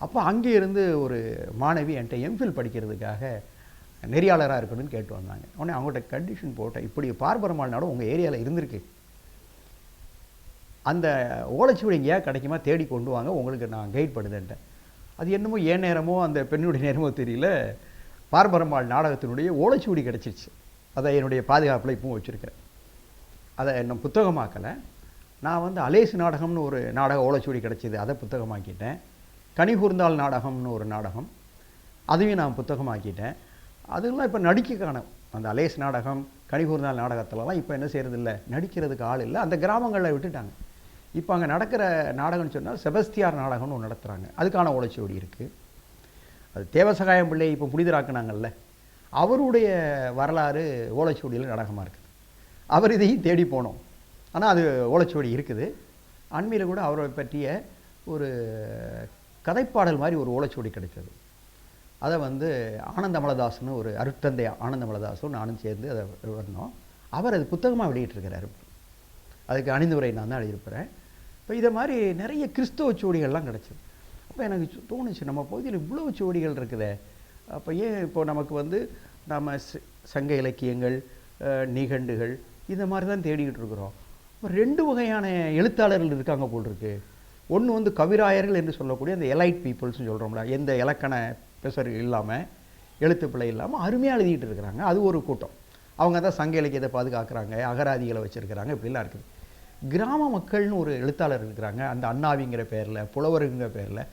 அப்போ அங்கே இருந்து ஒரு மாணவி என்கிட்ட எம்ஃபில் படிக்கிறதுக்காக நெறியாளராக இருக்கணும்னு கேட்டு வந்தாங்க. உடனே அவங்கள்ட்ட கண்டிஷன் போட்டேன், இப்படி பார்பரமாள் நாடும் உங்கள் ஏரியாவில் இருந்திருக்கு, அந்த ஓலைச்சுவடி எங்கேயா கிடைக்குமா தேடி கொண்டு வாங்க, உங்களுக்கு நான் கைட் பண்ணுதேன்ட்டேன். அது என்னமோ ஏன் நேரமோ அந்த பெண்ணுடைய நேரமோ தெரியல, பார்பரம்மாள் நாடகத்தினுடைய ஓலைச்சுவடி கிடச்சிருச்சு. அதை என்னுடைய பாதுகாப்பில் இப்பவும் வச்சுருக்கிறேன். அதை இன்னும் புத்தகமாக்கலை. நான் வந்து அலேசு நாடகம்னு ஒரு நாடக ஓலைச்சுவடி கிடச்சிது, அதை புத்தகமாக்கிட்டேன். கனிகூர்ந்தாள் நாடகம்னு ஒரு நாடகம், அதையும் நான் புத்தகமாக்கிட்டேன். அதெல்லாம் இப்போ நடிக்க காணும். அந்த அலேஸ் நாடகம், கனிகூர்ந்தாள் நாடகத்திலலாம் இப்போ என்ன செய்கிறதில்ல, நடிக்கிறதுக்கு ஆள் இல்லை, அந்த கிராமங்களில் விட்டுட்டாங்க. இப்போ அங்கே நடக்கிற நாடகம்னு சொன்னால் செபஸ்தியார் நாடகம்னு ஒன்று நடத்துகிறாங்க. அதுக்கான ஓலைச்சுவடி இருக்குது. அது தேவசகாயம் பிள்ளை இப்போ புனிதராக்குனாங்கல்ல, அவருடைய வரலாறு ஓலைச்சுவடியில் நாடகமாக இருக்குது. அவர் இதையும் தேடி போனோம். ஆனால் அது ஓலைச்சுவடி இருக்குது. அண்மையில் கூட அவரை பற்றிய ஒரு கதைப்பாடல் மாதிரி ஒரு ஓலைச்சுவடி கிடைத்தது. அதை வந்து ஆனந்தமலதாசன்னு ஒரு அருட்தந்தை ஆனந்தமலதாசும் நானும் சேர்ந்து அதை வரணும். அவர் அது புத்தகமாக வெளியிட்டிருக்கிறார். அதுக்கு அணிந்துரை நான் தான் எழுதியிருக்கிறேன். இப்போ இதை மாதிரி நிறைய கிறிஸ்தவ சுவடிகள்லாம் கிடச்சிது. அப்போ எனக்கு தோணுச்சு, நம்ம பகுதியில் இவ்வளோ சுவடிகள் இருக்குதே, அப்போ ஏன் இப்போ நமக்கு வந்து நம்ம சங்க இலக்கியங்கள், நிகண்டுகள் இந்த மாதிரி தான் தேடிக்கிட்டு இருக்கிறோம். இப்போ 2 வகையான எழுத்தாளர்கள் இருக்காங்க போல் இருக்கு. ஒன்று வந்து கவிராயர்கள் என்று சொல்லக்கூடிய அந்த எலைட் பீப்புள்ஸ்னு சொல்கிறோம்ல, எந்த இலக்கண பெசர் இல்லாமல், எழுத்துப்பிழை இல்லாமல் அருமையாக எழுதிட்டு இருக்கிறாங்க. அது ஒரு கூட்டம். அவங்க தான் சங்க இலக்கியத்தை பாதுகாக்கிறாங்க, அகராதிகளை வச்சுருக்கிறாங்க, இப்படிலாம் இருக்குது. கிராம மக்கள்னு ஒரு எழுத்தாளர் இருக்கிறாங்க, அந்த அண்ணாவிங்கிற பேரில், புலவருங்கிற பேரில்.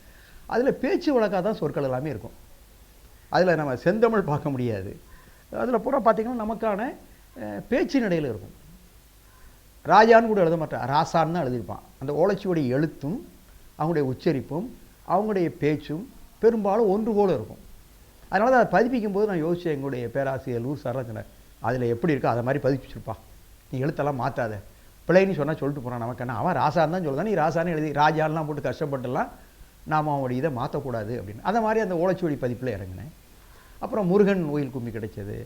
அதில் பேச்சு வழக்காக தான் சொற்கள் எல்லாமே இருக்கும். அதில் நம்ம செந்தமிழ் பார்க்க முடியாது. அதில் பூரா பார்த்திங்கன்னா நமக்கான பேச்சு நடையில் இருக்கும். ராஜான்னு கூட எழுத மாட்டான், ராசான்னு தான் எழுதியிருப்பான். அந்த ஓலைச்சுவடி எழுத்தும் அவங்களுடைய உச்சரிப்பும் அவங்களுடைய பேச்சும் பெரும்பாலும் ஒன்று போல இருக்கும். அதனால தான் அதை பதிப்பிக்கும் போது நான் யோசித்தேன், எங்களுடைய பேராசிரியர் லூர் சார்லாம் சொன்னேன், அதில் எப்படி இருக்கோ அதை மாதிரி பதிப்பிச்சிருப்பா, நீ எழுத்தெல்லாம் மாற்றாத, பிள்ளைன்னு சொன்னால் சொல்லிட்டு போகிறான். நமக்கு என்ன, அவன் ராசான்னு தான் சொல்லுதான், நீ ராசான்னு எழுதி ராஜான்லாம் போட்டு கஷ்டப்பட்டுலாம் நாம் அவனுடைய இதை மாற்றக்கூடாது அப்படின்னு. அதை மாதிரி அந்த ஓலைச்சுவடி பதிப்பில் இறங்கினேன். அப்புறம் முருகன் கோயில் கும்மி கிடைச்சது.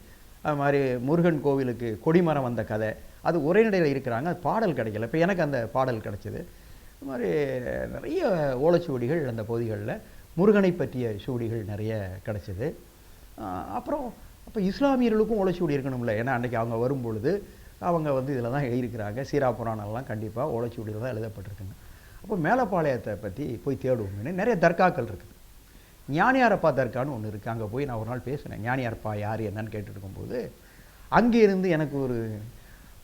அது மாதிரி முருகன் கோவிலுக்கு கொடிமரம் வந்த கதை, அது உரைநடையில் இருக்கிறாங்க, அது பாடல் கிடைக்கல. இப்போ எனக்கு அந்த பாடல் கிடைச்சது. இது மாதிரி நிறைய ஓலைச்சுவடிகள் அந்த பகுதிகளில் முருகனை பற்றிய சுவடிகள் நிறைய கிடைச்சிது. அப்புறம் அப்போ இஸ்லாமியர்களுக்கும் ஓலைச்சுவடி இருக்கணும்ல, ஏன்னா அன்றைக்கி அவங்க வரும்பொழுது அவங்க வந்து இதில் தான் எழுதியிருக்கிறாங்க. சீரா புராணம்லாம் கண்டிப்பாக ஓலைச்சுவடியில் தான் எழுதப்பட்டிருக்குங்க. அப்போ மேலப்பாளையத்தை பற்றி போய் தேடுவோம்னு நிறைய தர்காக்கள் இருக்குது. ஞானியாரப்பா தர்கான்னு ஒன்று இருக்குது. அங்கே போய் நான் ஒரு நாள் பேசினேன். ஞானியாரப்பா யார் என்னன்னு கேட்டுட்டு இருக்கும்போது, அங்கேருந்து எனக்கு ஒரு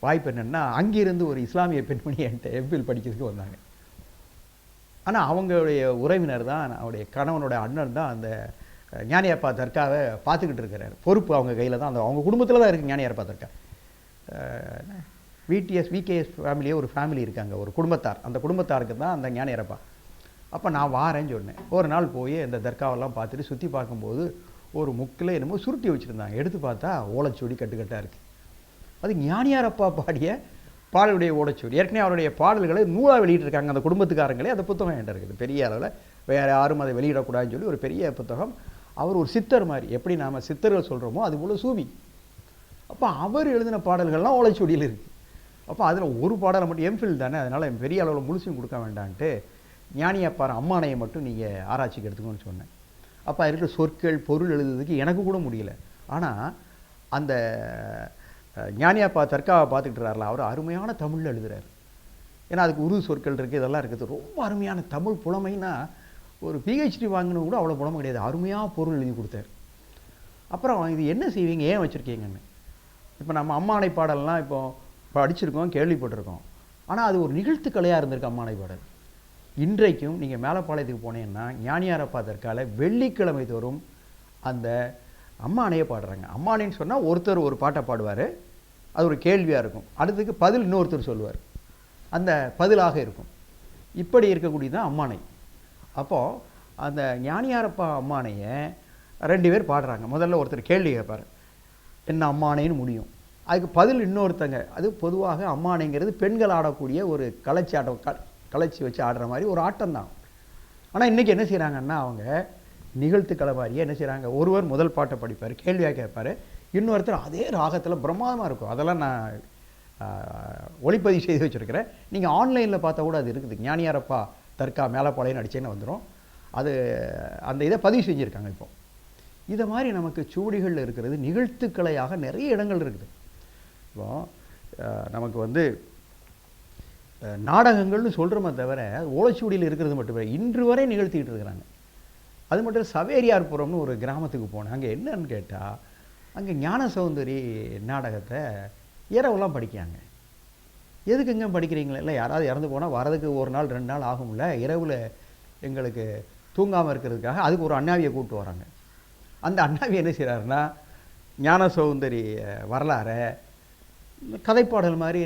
வாய்ப்பு என்னென்னா, அங்கேருந்து ஒரு இஸ்லாமிய பெண்மணி என்கிட்ட எம்பில் படிக்கிறதுக்கு வந்தாங்க. ஆனால் அவங்களுடைய உறவினர் தான், அவருடைய கணவனோட அண்ணன் தான் அந்த ஞானியாரப்பா தர்காவை பார்த்துக்கிட்டு இருக்கிறார். பொறுப்பு அவங்க கையில் தான், அந்த அவங்க குடும்பத்தில் தான் இருக்குது ஞானியாரப்பா தர்கா. விகேஎஸ் ஃபேமிலியே ஒரு ஃபேமிலி இருக்காங்க, ஒரு குடும்பத்தார். அந்த குடும்பத்தாருக்கு தான் அந்த ஞானியாரப்பா. அப்போ நான் வாரேன்னு சொன்னேன். ஒரு நாள் போய் அந்த தர்காவெல்லாம் பார்த்துட்டு சுற்றி பார்க்கும்போது ஒரு முக்கில் என்னமோ சுருட்டி வச்சுருந்தாங்க. எடுத்து பார்த்தா ஓலைச்சுவடி கட்டுக்கட்டாக இருக்குது. அது ஞானியாரப்பா பாடிய பாடலுடைய ஓலைச்சுவடி. ஏற்கனவே அவருடைய பாடல்களை நூலாக வெளியிட்டிருக்காங்க அந்த குடும்பத்துக்காரங்களே. அந்த புத்தகம் என்கிட்ட இருக்குது பெரிய அளவில். வேறு யாரும் அதை வெளியிடக்கூடாதுன்னு சொல்லி ஒரு பெரிய புத்தகம். அவர் ஒரு சித்தர் மாதிரி, எப்படி நாம் சித்தர்கள் சொல்கிறோமோ அதுபோல் சூவி. அப்போ அவர் எழுதின பாடல்கள்லாம் ஓலைச்சுவடியில் இருக்குது. அப்போ அதில் ஒரு பாடலை மட்டும் எம்ஃபில் தானே, அதனால் பெரிய அளவில் முழுசும் கொடுக்க வேண்டான்ட்டு ஞானியாப்பார் அம்மானையை மட்டும் நீங்கள் ஆராய்ச்சிக்கு எடுத்துக்கணும்னு சொன்னேன். அப்போ இருக்கிற சொற்கள் பொருள் எழுதுறதுக்கு எனக்கு கூட முடியல. ஆனால் அந்த ஞானியாப்பா தர்காவை பார்த்துக்கிட்டுறாருல, அவர் அருமையான தமிழில் எழுதுகிறார். ஏன்னா அதுக்கு உருது சொற்கள் இருக்குது, இதெல்லாம் இருக்குது. ரொம்ப அருமையான தமிழ் புலமைன்னா, ஒரு பிஹெச்டி வாங்கினது கூட அவ்வளோ புலமை கிடையாது. அருமையாக பொருள் எழுதி கொடுத்தார். அப்புறம் இது என்ன செய்வீங்க, ஏன் வச்சுருக்கீங்கன்னு. இப்போ நம்ம அம்மானை பாடல்லாம் இப்போ படிச்சிருக்கோம், கேள்விப்பட்டிருக்கோம். ஆனால் அது ஒரு நிகழ்த்துக்கலையாக இருந்திருக்கு அம்மானை பாடல். இன்றைக்கும் நீங்கள் மேலப்பாளையத்துக்கு போனீங்கன்னா ஞானியாரப்பா தர்காவில் வெள்ளிக்கிழமை தோறும் அந்த அம்மானையே பாடுறாங்க. அம்மானைன்னு சொன்னால் ஒருத்தர் ஒரு பாட்டை பாடுவார், அது ஒரு கேள்வியாக இருக்கும். அடுத்துக்கு பதில் இன்னொருத்தர் சொல்லுவார், அந்த பதிலாக இருக்கும். இப்படி இருக்கக்கூடியதான் அம்மானை. அப்போது அந்த ஞானியாரப்பா அம்மானையை 2 பேர் பாடுறாங்க. முதல்ல ஒருத்தர் கேள்வி கேட்பார், என்ன அம்மானைன்னு முடியும். அதுக்கு பதில் இன்னொருத்தங்க. அது பொதுவாக அம்மானைங்கிறது பெண்கள் ஆடக்கூடிய ஒரு கலைச்சி ஆட்டம், கலைச்சி வச்சு ஆடுற மாதிரி ஒரு ஆட்டம் தான். ஆனால் இன்றைக்கி என்ன செய்கிறாங்கன்னா, அவங்க நிகழ்த்து கலைவாரியை என்ன செய்கிறாங்க, ஒருவர் முதல் பாட்டை படிப்பார், கேள்வியாக கேட்பார், இன்னொருத்தர் அதே ராகத்தில் பிரமாதமாக இருக்கும். அதெல்லாம் நான் ஒளிப்பதிவு செய்து வச்சுருக்கிறேன். நீங்கள் ஆன்லைனில் பார்த்தா கூட அது இருக்குது. ஞானியாரப்பா தர்கா மேலப்பாளையன்னு அடிச்சேன்னு வந்துடும். அது அந்த இதை பதிவு செஞ்சுருக்காங்க. இப்போ இதை மாதிரி நமக்கு சுவடிகளில் இருக்கிறது நிகழ்த்துக்கலையாக நிறைய இடங்கள் இருக்குது. இப்போ நமக்கு வந்து நாடகங்கள்னு சொல்கிறோமே தவிர ஓலைச்சுவடியில் இருக்கிறது மட்டுமே இன்று வரை நிகழ்த்திக்கிட்டு இருக்கிறாங்க. அது மட்டும் சவேரியார்புரம்னு ஒரு கிராமத்துக்கு போனேன். அங்கே என்னன்னு கேட்டால், அங்கே ஞான சௌந்தரி நாடகத்தை இரவுலாம் படிக்காங்க. எதுக்குங்க படிக்கிறீங்களே, இல்லை யாராவது இறந்து போனால் வரதுக்கு 1 நாள் 2 நாள் ஆகும்ல, இரவில் எங்களுக்கு தூங்காமல் இருக்கிறதுக்காக அதுக்கு ஒரு அண்ணாவியை கூப்பிட்டு வராங்க. அந்த அண்ணாவி என்ன செய்கிறாருன்னா, ஞான சௌந்தரி வரலாறை கதைப்பாடல் மாதிரி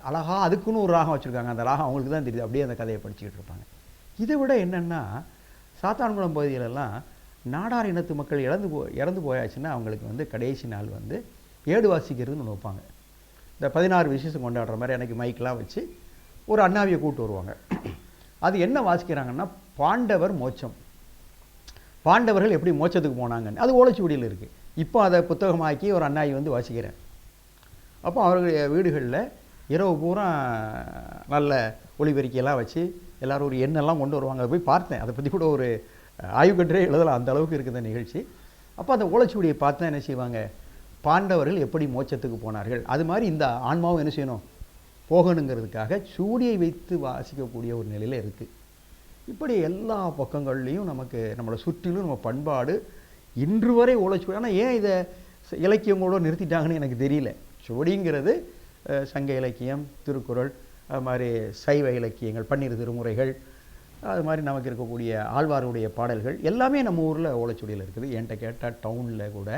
அழகாக அதுக்குன்னு ஒரு ராகம் வச்சுருக்காங்க. அந்த ராகம் அவங்களுக்கு தான் தெரியுது. அப்படியே அந்த கதையை படிச்சுக்கிட்டு இருப்பாங்க. இதை விட என்னென்னா, சாத்தான்குளம் பகுதியிலெல்லாம் நாடார் இனத்து மக்கள் இறந்து போயாச்சுன்னா அவங்களுக்கு வந்து கடைசி நாள் வந்து ஏடு வாசிக்கிறதுன்னு ஒன்று வைப்பாங்க. இந்த 16 விசேஷம் கொண்டாடுற மாதிரி எனக்கு மைக்கெலாம் வச்சு ஒரு அண்ணாவியை கூப்பிட்டு வருவாங்க. அது என்ன வாசிக்கிறாங்கன்னா, பாண்டவர் மோட்சம், பாண்டவர்கள் எப்படி மோட்சத்துக்கு போனாங்கன்னு. அது ஓலைச்சுவடியில் இருக்குது. இப்போ அதை புத்தகமாக்கி ஒரு அண்ணாவி வந்து வாசிக்கிறேன். அப்போ அவர்களுடைய வீடுகளில் இரவு பூரா நல்ல ஒளிபெருக்கியெல்லாம் வச்சு எல்லோரும் ஒரு எண்ணெல்லாம் கொண்டு வருவாங்க. அதை போய் பார்த்தேன். அதை பற்றி கூட ஒரு ஆய்வுக்கட்டுரை எழுதலாம், அந்த அளவுக்கு இருக்குது அந்த நிகழ்ச்சி. அப்போ அந்த ஓலைச்சுவடியை பார்த்தா என்ன செய்வாங்க, பாண்டவர்கள் எப்படி மோட்சத்துக்கு போனார்கள், அது மாதிரி இந்த ஆன்மாவும் என்ன செய்யணும், போகணுங்கிறதுக்காக சூடியை வைத்து வாசிக்கக்கூடிய ஒரு நிலையில் இருக்குது. இப்படி எல்லா பக்கங்கள்லேயும் நமக்கு நம்மளை சுற்றிலும் நம்ம பண்பாடு இன்று வரை ஓலைச்சுவடி. ஆனால் ஏன் இதை இலக்கியங்களோடு நிறுத்திட்டாங்கன்னு எனக்கு தெரியல. சுவடிங்கிறது சங்க இலக்கியம், திருக்குறள், அது மாதிரி சைவ இலக்கியங்கள், 12 திருமுறைகள், அது மாதிரி நமக்கு இருக்கக்கூடிய ஆழ்வாருடைய பாடல்கள் எல்லாமே நம்ம ஊரில் ஓலைச்சுவடியில் இருக்குது. என்கிட்ட கேட்டால் டவுனில் கூட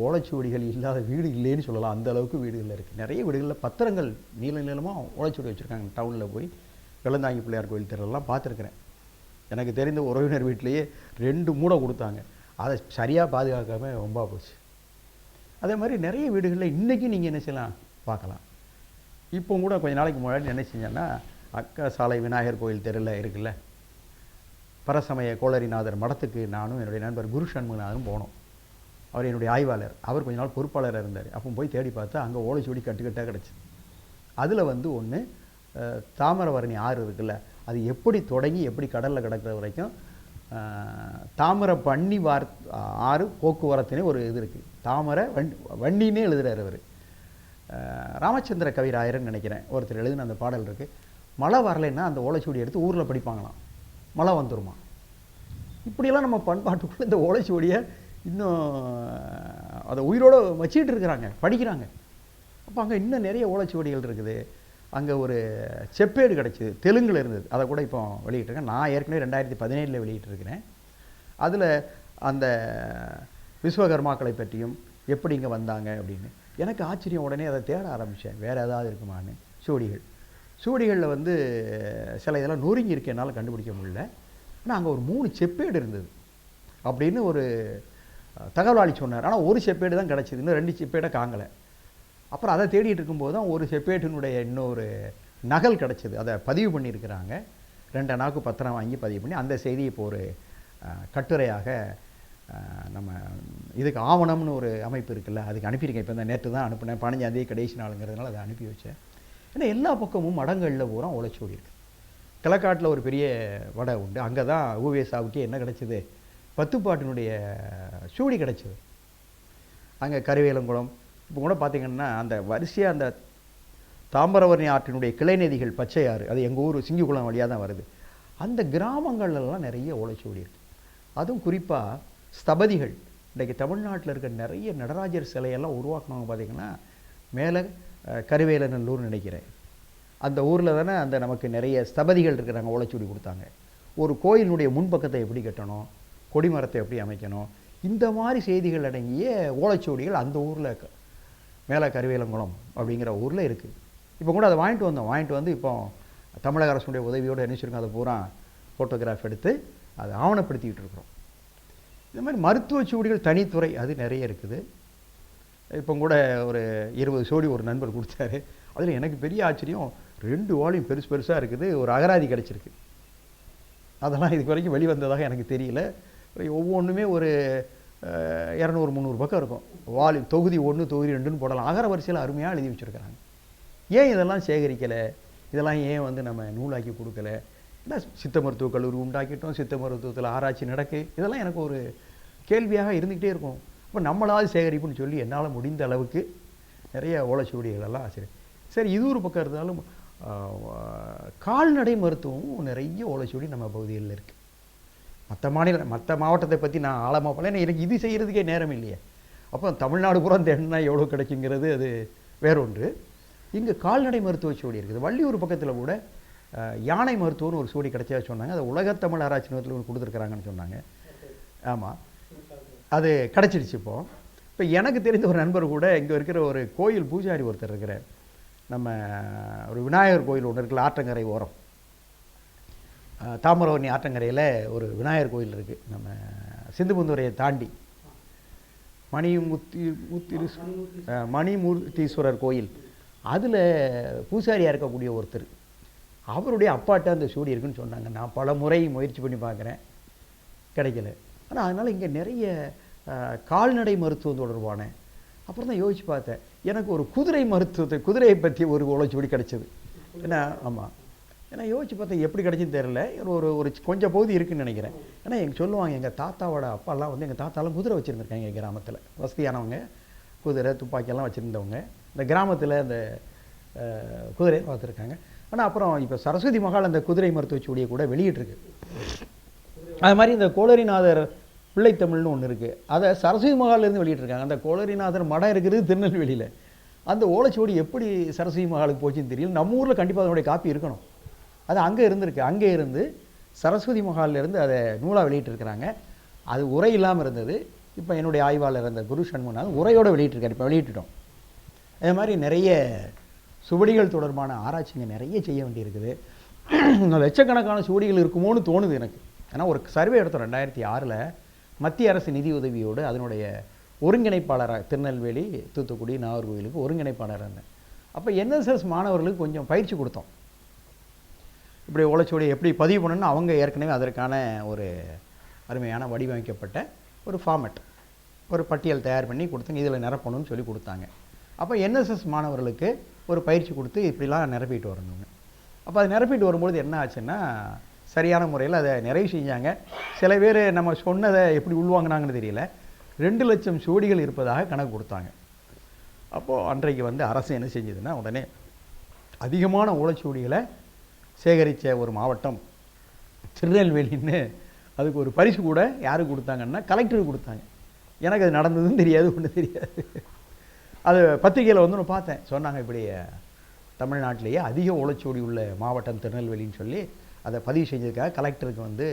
ஓலைச்சுவடிகள் இல்லாத வீடு இல்லைன்னு சொல்லலாம். அந்த அளவுக்கு வீடுகளில் இருக்குது. நிறைய வீடுகளில் பத்திரங்கள் நீளமாக ஓலைச்சுவடி வச்சுருக்காங்க. டவுனில் போய் வெள்ளந்தாங்கி பிள்ளையார் கோயில் தெருலாம் பார்த்துருக்குறேன். எனக்கு தெரிந்த உறவினர் வீட்டிலேயே 2 மூடை கொடுத்தாங்க. அதை சரியாக பாதுகாக்காமல் ரொம்ப போச்சு. அதே மாதிரி நிறைய வீடுகளில் இன்றைக்கி நீங்கள் என்ன செய்யலாம் பார்க்கலாம். இப்போ கூட கொஞ்சம் நாளைக்கு முன்னாடி என்ன செஞ்சேன்னா, அக்கா சாலை விநாயகர் கோயில் தெருவில் இருக்குல்ல, பரசமய கோளரிநாதர் மடத்துக்கு நானும் என்னுடைய நண்பர் குரு சண்முகநாதனும் போனோம். அவர் என்னுடைய ஆய்வாளர். அவர் கொஞ்ச நாள் பொறுப்பாளராக இருந்தார். அப்போ போய் தேடி பார்த்தா அங்கே ஓலைச்சுவடி கட்டுக்கட்டாக கிடச்சி. அதில் வந்து ஒன்று தாமிரபரணி ஆறு இருக்குல்ல, அது எப்படி தொடங்கி எப்படி கடலில் கிடக்கிற வரைக்கும் தாமிரபண்ணி ஆறு போக்குவரத்துனே ஒரு இது இருக்குது. வண்டினே எழுதுகிறார் அவர். ராமச்சந்திர கவிராயர்னு நினைக்கிறேன் ஒருத்தர் எழுதின அந்த பாடல் இருக்குது. மழை வரலைன்னா அந்த ஓலைச்சுவடி எடுத்து ஊரில் படிப்பாங்களாம், மழை வந்துருமா. இப்படியெல்லாம் நம்ம பண்பாட்டுக்குள்ளே இந்த ஓலைச்சுவடியை இன்னும் அதை உயிரோடு வச்சுக்கிட்டு இருக்கிறாங்க, படிக்கிறாங்க. அப்போ அங்கே இன்னும் நிறைய ஓலைச்சுவடிகள் இருக்குது. அங்கே ஒரு செப்பேடு கிடச்சிது, தெலுங்கில் இருந்தது. அதை கூட இப்போ வெளியிட்டிருக்கேன். நான் ஏற்கனவே 2017 வெளியிட்டிருக்கிறேன். அதில் அந்த விஸ்வகர்மாக்களை பற்றியும் எப்படி இங்கே வந்தாங்க அப்படின்னு எனக்கு ஆச்சரியம். உடனே அதை தேட ஆரம்பித்தேன், வேறு ஏதாவது இருக்குமான்னு. சுவடிகளில் வந்து சில இதெல்லாம் நொறுங்கி இருக்கு, என்னால் கண்டுபிடிக்க முடியல. ஆனால் அங்கே ஒரு 3 செப்பேடு இருந்தது அப்படின்னு ஒரு தகவலாளி சொன்னார். ஆனால் ஒரு செப்பேடு தான் கிடச்சிது, இன்னும் 2 செப்பேடை காங்கலை. அப்புறம் அதை தேடிட்டு இருக்கும்போது தான் ஒரு செப்பேட்டினுடைய இன்னொரு நகல் கிடச்சிது. அதை பதிவு பண்ணியிருக்கிறாங்க. 2 அணாவுக்கு பத்திரம் வாங்கி பதிவு பண்ணி அந்த செய்தியை இப்போ ஒரு கட்டுரையாக நம்ம இதுக்கு ஆவணம்னு ஒரு அமைப்பு இருக்குல்ல, அதுக்கு அனுப்பியிருக்கேன். இப்போ இந்த நேற்று தான் அனுப்பினேன், 15ஆம் தேதி கடைசி நாளுங்கிறதுனால அதை அனுப்பி வச்சேன். ஏன்னா எல்லா பக்கமும் மடங்களில் பூரா ஓலைச்சுவடி இருக்குது. கிழக்காட்டில் ஒரு பெரிய வடை உண்டு, அங்கே தான் ஊவேசாவுக்கு என்ன கிடச்சிது, 10 பாட்டினுடைய சூடி கிடச்சிது. அங்கே கருவேலங்குளம் இப்போ கூட பார்த்திங்கன்னா அந்த வரிசையாக அந்த தாமிரபரணி ஆற்றினுடைய கிளை நதிகள், பச்சையாறு, அது எங்கள் ஊர் சிங்கிக்குளம் வழியாக தான் வருது. அந்த கிராமங்கள்லாம் நிறைய ஓலைச்சுவடி இருக்குது. அதுவும் குறிப்பாக ஸ்தபதிகள். இன்றைக்கி தமிழ்நாட்டில் இருக்க நிறைய நடராஜர் சிலையெல்லாம் உருவாக்கினவங்க பார்த்திங்கன்னா மேலே கருவேலநல்லூர்னு நினைக்கிறேன். அந்த ஊரில் தானே அந்த நமக்கு நிறைய ஸ்தபதிகள் இருக்கிறாங்க, ஓலைச்சுவடி கொடுத்தாங்க. ஒரு கோயிலினுடைய முன்பக்கத்தை எப்படி கட்டணும், கொடிமரத்தை எப்படி அமைக்கணும், இந்த மாதிரி செய்திகள் அடங்கிய ஓலைச்சுவடிகள் அந்த ஊரில் மேலே கருவேலங்குளம் அப்படிங்கிற ஊரில் இருக்குது. இப்போ கூட அதை வாங்கிட்டு வந்து இப்போ தமிழக அரசுடைய உதவியோடு என்ன செய்யிருக்கோம், அதை பூரா ஃபோட்டோகிராஃப் எடுத்து அதை ஆவணப்படுத்திக்கிட்டு இருக்கிறோம். இந்த மாதிரி மருத்துவ சுவடிகள் தனித்துறை அது நிறைய இருக்குது. இப்போ கூட ஒரு 20 சுவடி ஒரு நண்பர் கொடுத்தாரு. அதில் எனக்கு பெரிய ஆச்சரியம், 2 வால்யூம் பெருசாக இருக்குது, ஒரு அகராதி கிடச்சிருக்கு. அதெல்லாம் இதுக்கு வரைக்கும் வெளிவந்ததாக எனக்கு தெரியல. ஒவ்வொன்றுமே ஒரு 200-300 பக்கம் இருக்கும். வால்யூம் தொகுதி 1 தொகுதி 2ன்னு போடலாம். அகர வரிசையில் அருமையாக எழுதி வச்சுருக்கிறாங்க. ஏன் இதெல்லாம் சேகரிக்கலை, இதெல்லாம் ஏன் வந்து நம்ம நூலாக்கி கொடுக்கலை? ஏன்னா சித்த மருத்துவக் கல்லூரி உண்டாக்கிட்டோம், சித்த மருத்துவத்தில் ஆராய்ச்சி நடக்கு, இதெல்லாம் எனக்கு ஒரு கேள்வியாக இருந்துக்கிட்டே இருக்கும். இப்போ நம்மளாவது சேகரிப்புன்னு சொல்லி என்னால் முடிந்த அளவுக்கு நிறைய ஓலைச்சுவடிகளெல்லாம் சரி இது ஒரு பக்கம் இருந்தாலும் கால்நடை மருத்துவமும் நிறைய ஓலைச்சுவடி நம்ம பகுதிகளில் இருக்குது. மற்ற மாவட்டத்தை பற்றி நான் ஆழமாக போல, ஏன்னா எனக்கு இது செய்கிறதுக்கே நேரம் இல்லையே. அப்போ தமிழ்நாடு பூரா தேடினா எவ்வளோ கிடைக்குங்கிறது அது வேறொன்று. இங்கே கால்நடை மருத்துவ சுவடி இருக்குது. வள்ளியூர் பக்கத்தில் கூட யானை மருத்துவம்னு ஒரு சுவடி கிடைச்சா சொன்னாங்க. அதை உலகத்தமிழ் ஆராய்ச்சி நிலையத்தில் கொடுத்துருக்குறாங்கன்னு சொன்னாங்க. ஆமாம், அது கிடச்சிடுச்சு. இப்போ இப்போ எனக்கு தெரிந்த ஒரு நண்பர் கூட இங்கே இருக்கிற ஒரு கோயில் பூஜாரி ஒருத்தர் இருக்கிறார். நம்ம ஒரு விநாயகர் கோயில் ஒன்று இருக்குல்ல, ஆற்றங்கரை ஓரம், தாமிரபரணி ஆற்றங்கரையில் ஒரு விநாயகர் கோயில் இருக்குது. நம்ம சிந்துபுந்துரையை தாண்டி மணிமூர்த்தீஸ்வரர் கோயில், அதில் பூசாரியாக இருக்கக்கூடிய ஒருத்தர், அவருடைய அப்பாட்ட அந்த சூடி இருக்குன்னு சொன்னாங்க. நான் பல முறை முயற்சி பண்ணி பார்க்குறேன், கிடைக்கல. ஆனால் அதனால் இங்கே நிறைய கால்நடை மருத்துவம் தொடர்பான, அப்புறம் தான் யோசித்து பார்த்தேன், எனக்கு ஒரு குதிரை மருத்துவத்தை, குதிரையை பற்றி ஒரு ஓலைச்சுவடி கிடச்சிது. ஏன்னா ஆமாம், ஏன்னா யோசிச்சு பார்த்தேன் எப்படி கிடச்சின்னு தெரியல. ஒரு கொஞ்சம் பகுதி இருக்குதுன்னு நினைக்கிறேன். ஏன்னா சொல்லுவாங்க, எங்கள் தாத்தாவோட அப்பாலாம் வந்து, எங்கள் தாத்தாலாம் குதிரை வச்சுருந்துருக்காங்க எங்கள் கிராமத்தில். வசதியானவங்க, குதிரை துப்பாக்கியெல்லாம் வச்சுருந்தவங்க இந்த கிராமத்தில் அந்த குதிரையை பார்த்துருக்காங்க. ஆனால் அப்புறம் இப்போ சரஸ்வதி மகால் அந்த குதிரை மருத்துவ சூடியை கூட வெளியிட்டிருக்கு. அது மாதிரி இந்த கோளரிநாதர் பிள்ளைத்தமிழ்னு ஒன்று இருக்குது, அதை சரஸ்வதி மகால்லேருந்து வெளியிட்டிருக்காங்க. அந்த கோளரிநாதர் மடம் இருக்கிறது திருநெல்வேலியில். அந்த ஓலைச்சுவடி எப்படி சரஸ்வதி மகாலுக்கு போச்சுன்னு தெரியல. நம்ம ஊரில் கண்டிப்பாக அதனுடைய காப்பி இருக்கணும். அது அங்கே இருந்திருக்கு. அங்கே இருந்து சரஸ்வதி மகாலிருந்து அதை நூலாக வெளியிட்டிருக்கிறாங்க. அது உரை இல்லாமல் இருந்தது. இப்போ என்னுடைய ஆய்வாளர் அந்த குரு சண்முகநாதன் உரையோடு வெளியிட்டிருக்காரு. இப்போ வெளியிட்டுட்டோம். அதே மாதிரி நிறைய சுவடிகள் தொடர்பான ஆராய்ச்சிங்க நிறைய செய்ய வேண்டியிருக்குது. லட்சக்கணக்கான சுவடிகள் இருக்குமோன்னு தோணுது எனக்கு. ஏன்னா ஒரு சர்வே எடுத்தோம் 2006 மத்திய அரசு நிதி உதவியோடு. அதனுடைய ஒருங்கிணைப்பாளராக திருநெல்வேலி, தூத்துக்குடி, நாகர்கோவிலுக்கு ஒருங்கிணைப்பாளராக இருந்தேன். அப்போ என்எஸ்எஸ் மாணவர்களுக்கு கொஞ்சம் பயிற்சி கொடுத்தோம். இப்படி ஓலைச்சுவடி எப்படி பதிவு பண்ணணும்னு அவங்க ஏற்கனவே அதற்கான ஒரு அருமையான வடிவமைக்கப்பட்ட ஒரு ஃபார்மேட், ஒரு பட்டியல் தயார் பண்ணி கொடுத்தாங்க. இதில் நிரப்பணும்னு சொல்லி கொடுத்தாங்க. அப்போ என்எஸ்எஸ் மாணவர்களுக்கு ஒரு பயிற்சி கொடுத்து இப்படிலாம் நிரப்பிட்டு வரணுங்க. அப்போ அது நிரப்பிட்டு வரும்பொழுது என்ன ஆச்சுன்னா, சரியான முறையில் அதை நிறைவு செஞ்சாங்க. சில பேர் நம்ம சொன்னதை எப்படி உள்வாங்கினாங்கன்னு தெரியல, 2 லட்சம் சுவடிகள் இருப்பதாக கணக்கு கொடுத்தாங்க. அப்போது அன்றைக்கு வந்து அரசு என்ன செஞ்சதுன்னா, உடனே அதிகமான ஓலைச்சுவடிகளை சேகரித்த ஒரு மாவட்டம் திருநெல்வேலின்னு அதுக்கு ஒரு பரிசு கூட யாருக்கு கொடுத்தாங்கன்னா கலெக்டருக்கு கொடுத்தாங்க. எனக்கு அது நடந்ததுன்னு தெரியாது, ஒன்றும் தெரியாது. அது பத்திரிகையில் வந்து நான் பார்த்தேன், சொன்னாங்க இப்படி தமிழ்நாட்டிலேயே அதிக ஓலைச்சுவடி உள்ள மாவட்டம் திருநெல்வேலின்னு சொல்லி அதை பதிவு செஞ்சதுக்காக கலெக்டருக்கு வந்து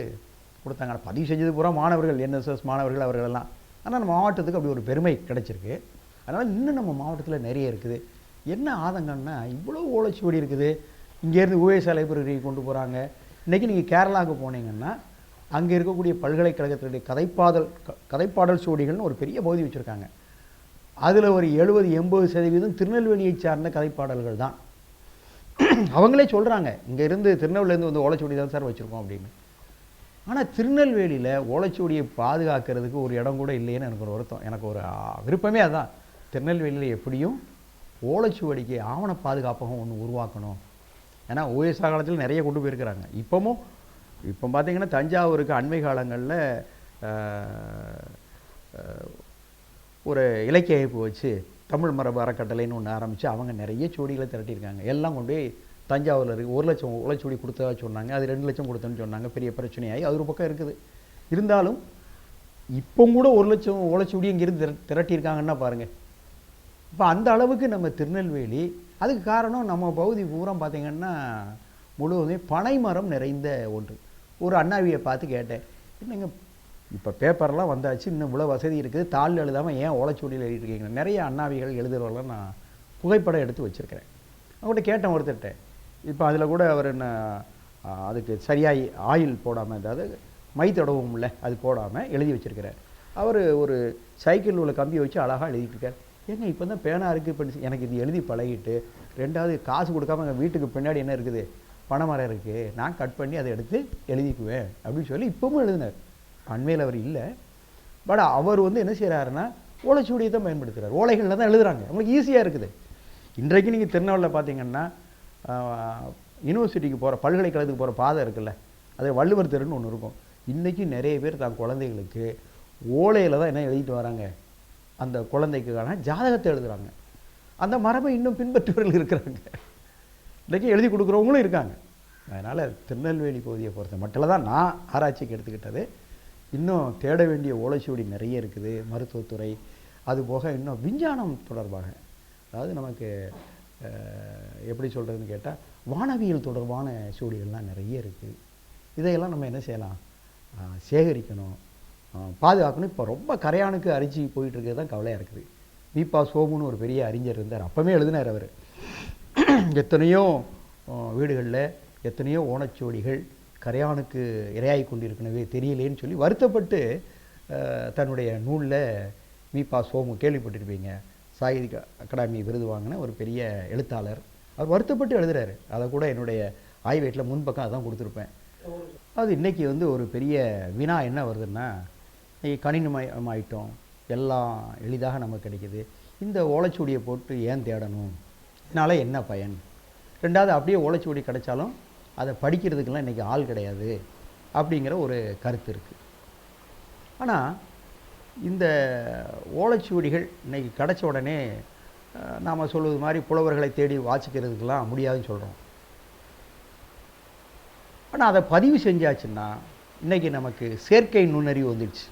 கொடுத்தாங்க. பதிவு செஞ்சது பூரா மாணவர்கள், என்எஸ்எஸ் மாணவர்கள் அவர்களெல்லாம். ஆனால் நம்ம மாவட்டத்துக்கு அப்படி ஒரு பெருமை கிடச்சிருக்கு. அதனால் இன்னும் நம்ம மாவட்டத்தில் நிறைய இருக்குது. என்ன ஆதங்கம்னா, இவ்வளோ ஓலைச்சுவடி இருக்குது. இங்கேருந்து ஓஎஸ் லைப்ரரி கொண்டு போகிறாங்க. இன்றைக்கி நீங்கள் கேரளாவுக்கு போனீங்கன்னா அங்கே இருக்கக்கூடிய பல்கலைக்கழகத்தினுடைய கதைப்பாடல் சுவடிகள்னு ஒரு பெரிய பகுதி வச்சுருக்காங்க. அதில் ஒரு 70-80% திருநெல்வேலியை சார்ந்த கதைப்பாடல்கள் தான். அவங்களே சொல்கிறாங்க, இங்கேருந்து திருநெல்வேலியிலேருந்து வந்து ஓலைச்சுவடி தான் சார் வச்சுருக்கோம் அப்படின்னு. ஆனால் திருநெல்வேலியில் ஓலைச்சுவடியை பாதுகாக்கிறதுக்கு ஒரு இடம் கூட இல்லைன்னு எனக்கு ஒரு வருத்தம். எனக்கு ஒரு விருப்பமே அதுதான். திருநெல்வேலியில் எப்படியும் ஓலைச்சுவடிக்கு ஆவண பாதுகாப்பகம் ஒன்று உருவாக்கணும். ஏன்னா ஓஎஸ் காலத்தில் நிறைய கொண்டு போயிருக்கிறாங்க. இப்போ பார்த்திங்கன்னா தஞ்சாவூருக்கு அண்மை காலங்களில் ஒரு இலக்கிய அமைப்பு வச்சு தமிழ் மரபு அறக்கட்டளைன்னு ஒன்று ஆரம்பித்து அவங்க நிறைய சுவடிகளை திரட்டியிருக்காங்க. எல்லாம் கொண்டு போய் தஞ்சாவூரில் இருக்குது. 1 லட்சம் ஓலைச்சுவடி கொடுத்ததா சொன்னாங்க. அது 2 லட்சம் கொடுத்தேன்னு சொன்னாங்க. பெரிய பிரச்சனையாகி அது ஒரு பக்கம் இருக்குது. இருந்தாலும் இப்போ கூட 1 லட்சம் ஓலைச்சுவடி இங்கேருந்து திரட்டியிருக்காங்கன்னா பாருங்கள். இப்போ அந்த அளவுக்கு நம்ம திருநெல்வேலி, அதுக்கு காரணம் நம்ம பகுதி பூரா பார்த்திங்கன்னா முழுவதுமே பனை மரம் நிறைந்த ஒன்று. ஒரு அண்ணாவியை பார்த்து கேட்டேன், என்னங்க இப்போ பேப்பர்லாம் வந்தாச்சு, இன்னும் இவ்வளோ வசதி இருக்குது, தாள் எழுதாமல் ஏன் ஓலைச்சுவடியில் எழுதிருக்கீங்க? நிறைய அண்ணாவிகள் எழுதுறவெல்லாம் நான் புகைப்படம் எடுத்து வச்சுருக்கிறேன். அவங்கள்ட்ட கேட்டேன் ஒருத்தர்கிட்ட. இப்போ அதில் கூட அவர் என்ன அதுக்கு சரியாகி ஆயில் போடாமல், அதாவது மை தடவும் இல்லை, அது போடாமல் எழுதி வச்சுருக்கிறார். அவர் ஒரு சைக்கிள் உள்ள கம்பியை வச்சு அழகாக எழுதிட்டுருக்கார். ஏங்க இப்போ தான் பேனா இருக்குது, இப்போ எனக்கு இது எழுதி பழகிட்டு, 2வது காசு கொடுக்காம எங்கள் வீட்டுக்கு பின்னாடி என்ன இருக்குது, பனைமரம் இருக்குது, நான் கட் பண்ணி அதை எடுத்து எழுதிக்குவேன் அப்படின்னு சொல்லி இப்போவும் எழுதினார். அண்மையில் அவர் இல்லை. பட் அவர் வந்து என்ன செய்கிறாருன்னா ஓலைச்சுவடியை தான் பயன்படுத்துகிறார். ஓலைகளில் தான் எழுதுகிறாங்க, அவங்களுக்கு ஈஸியாக இருக்குது. இன்றைக்கு நீங்கள் திருநாவலில் பார்த்தீங்கன்னா யூனிவர்சிட்டிக்கு போகிற, பல்கலைக்கழகத்துக்கு போகிற பாதை இருக்குல்ல, அது வள்ளுவர் தெருன்னு ஒன்று இருக்கும். இன்றைக்கி நிறைய பேர் தான் குழந்தைகளுக்கு ஓலையில் தான் என்ன எழுதிட்டு வராங்க, அந்த குழந்தைக்கான ஜாதகத்தை எழுதுகிறாங்க. அந்த மரபை இன்னும் பின்பற்றுவர்கள் இருக்கிறாங்க. இன்றைக்கி எழுதி கொடுக்குறவங்களும் இருக்காங்க. அதனால் திருநெல்வேலி பகுதியை பொறுத்த மட்டும் தான் நான் ஆராய்ச்சிக்கு எடுத்துக்கிட்டது. இன்னும் தேட வேண்டிய ஓலைச்சுவடி நிறைய இருக்குது. மருத்துவத்துறை, அதுபோக இன்னும் விஞ்ஞானம் தொடர்பாக, அதாவது நமக்கு எப்படி சொல்கிறதுன்னு கேட்டால் வானவியல் தொடர்பான சுவடிகள்லாம் நிறைய இருக்குது. இதையெல்லாம் நம்ம என்ன செய்யலாம், சேகரிக்கணும். பாதுகாக்கணும். இப்போ ரொம்ப கரையானுக்கு அரிச்சு போயிட்டு இருக்கிறது தான் கவலையாக இருக்குது. மீபா சோமுன்னு ஒரு பெரிய அறிஞர் இருந்தார், அப்போவே எழுதினார் அவர். எத்தனையோ வீடுகளில் எத்தனையோ ஓலைச்சுவடிகள் கரையானுக்கு இரையாகி கொண்டிருக்கனவே தெரியலேன்னு சொல்லி வருத்தப்பட்டு தன்னுடைய நூலில் மீபா சோமு கேள்விப்பட்டிருப்பீங்க, சாகித்ய அகாடமி விருது வாங்கின ஒரு பெரிய எழுத்தாளர். அவர் வருத்தப்பட்டு எழுதுறாரு. அதை கூட என்னுடைய ஆய்வேட்டில் முன்பக்கம் அதான் கொடுத்துருப்பேன். அது இன்றைக்கி வந்து ஒரு பெரிய வினா என்ன வருதுன்னா, இன்றைக்கி கணினிமயமாயிட்டோம், எல்லாம் எளிதாக நமக்கு கிடைக்கிது, இந்த ஓலைச்சுவடியை போட்டு ஏன் தேடணும், இதனால் என்ன பயன்? ரெண்டாவது, அப்படியே ஓலைச்சுவடி கிடைச்சாலும் அதை படிக்கிறதுக்கெல்லாம் இன்றைக்கி ஆள் கிடையாது அப்படிங்கிற ஒரு கருத்து இருக்குது. ஆனால் இந்த ஓலைச்சுவடிகள் இன்றைக்கி கிடச்ச உடனே நாம் சொல்வது மாதிரி புலவர்களை தேடி வாசிக்கிறதுக்கெல்லாம் முடியாதுன்னு சொல்கிறோம். ஆனால் அதை பதிவு செஞ்சாச்சுன்னா இன்றைக்கி நமக்கு செயற்கை நுண்ணறிவு வந்துடுச்சு.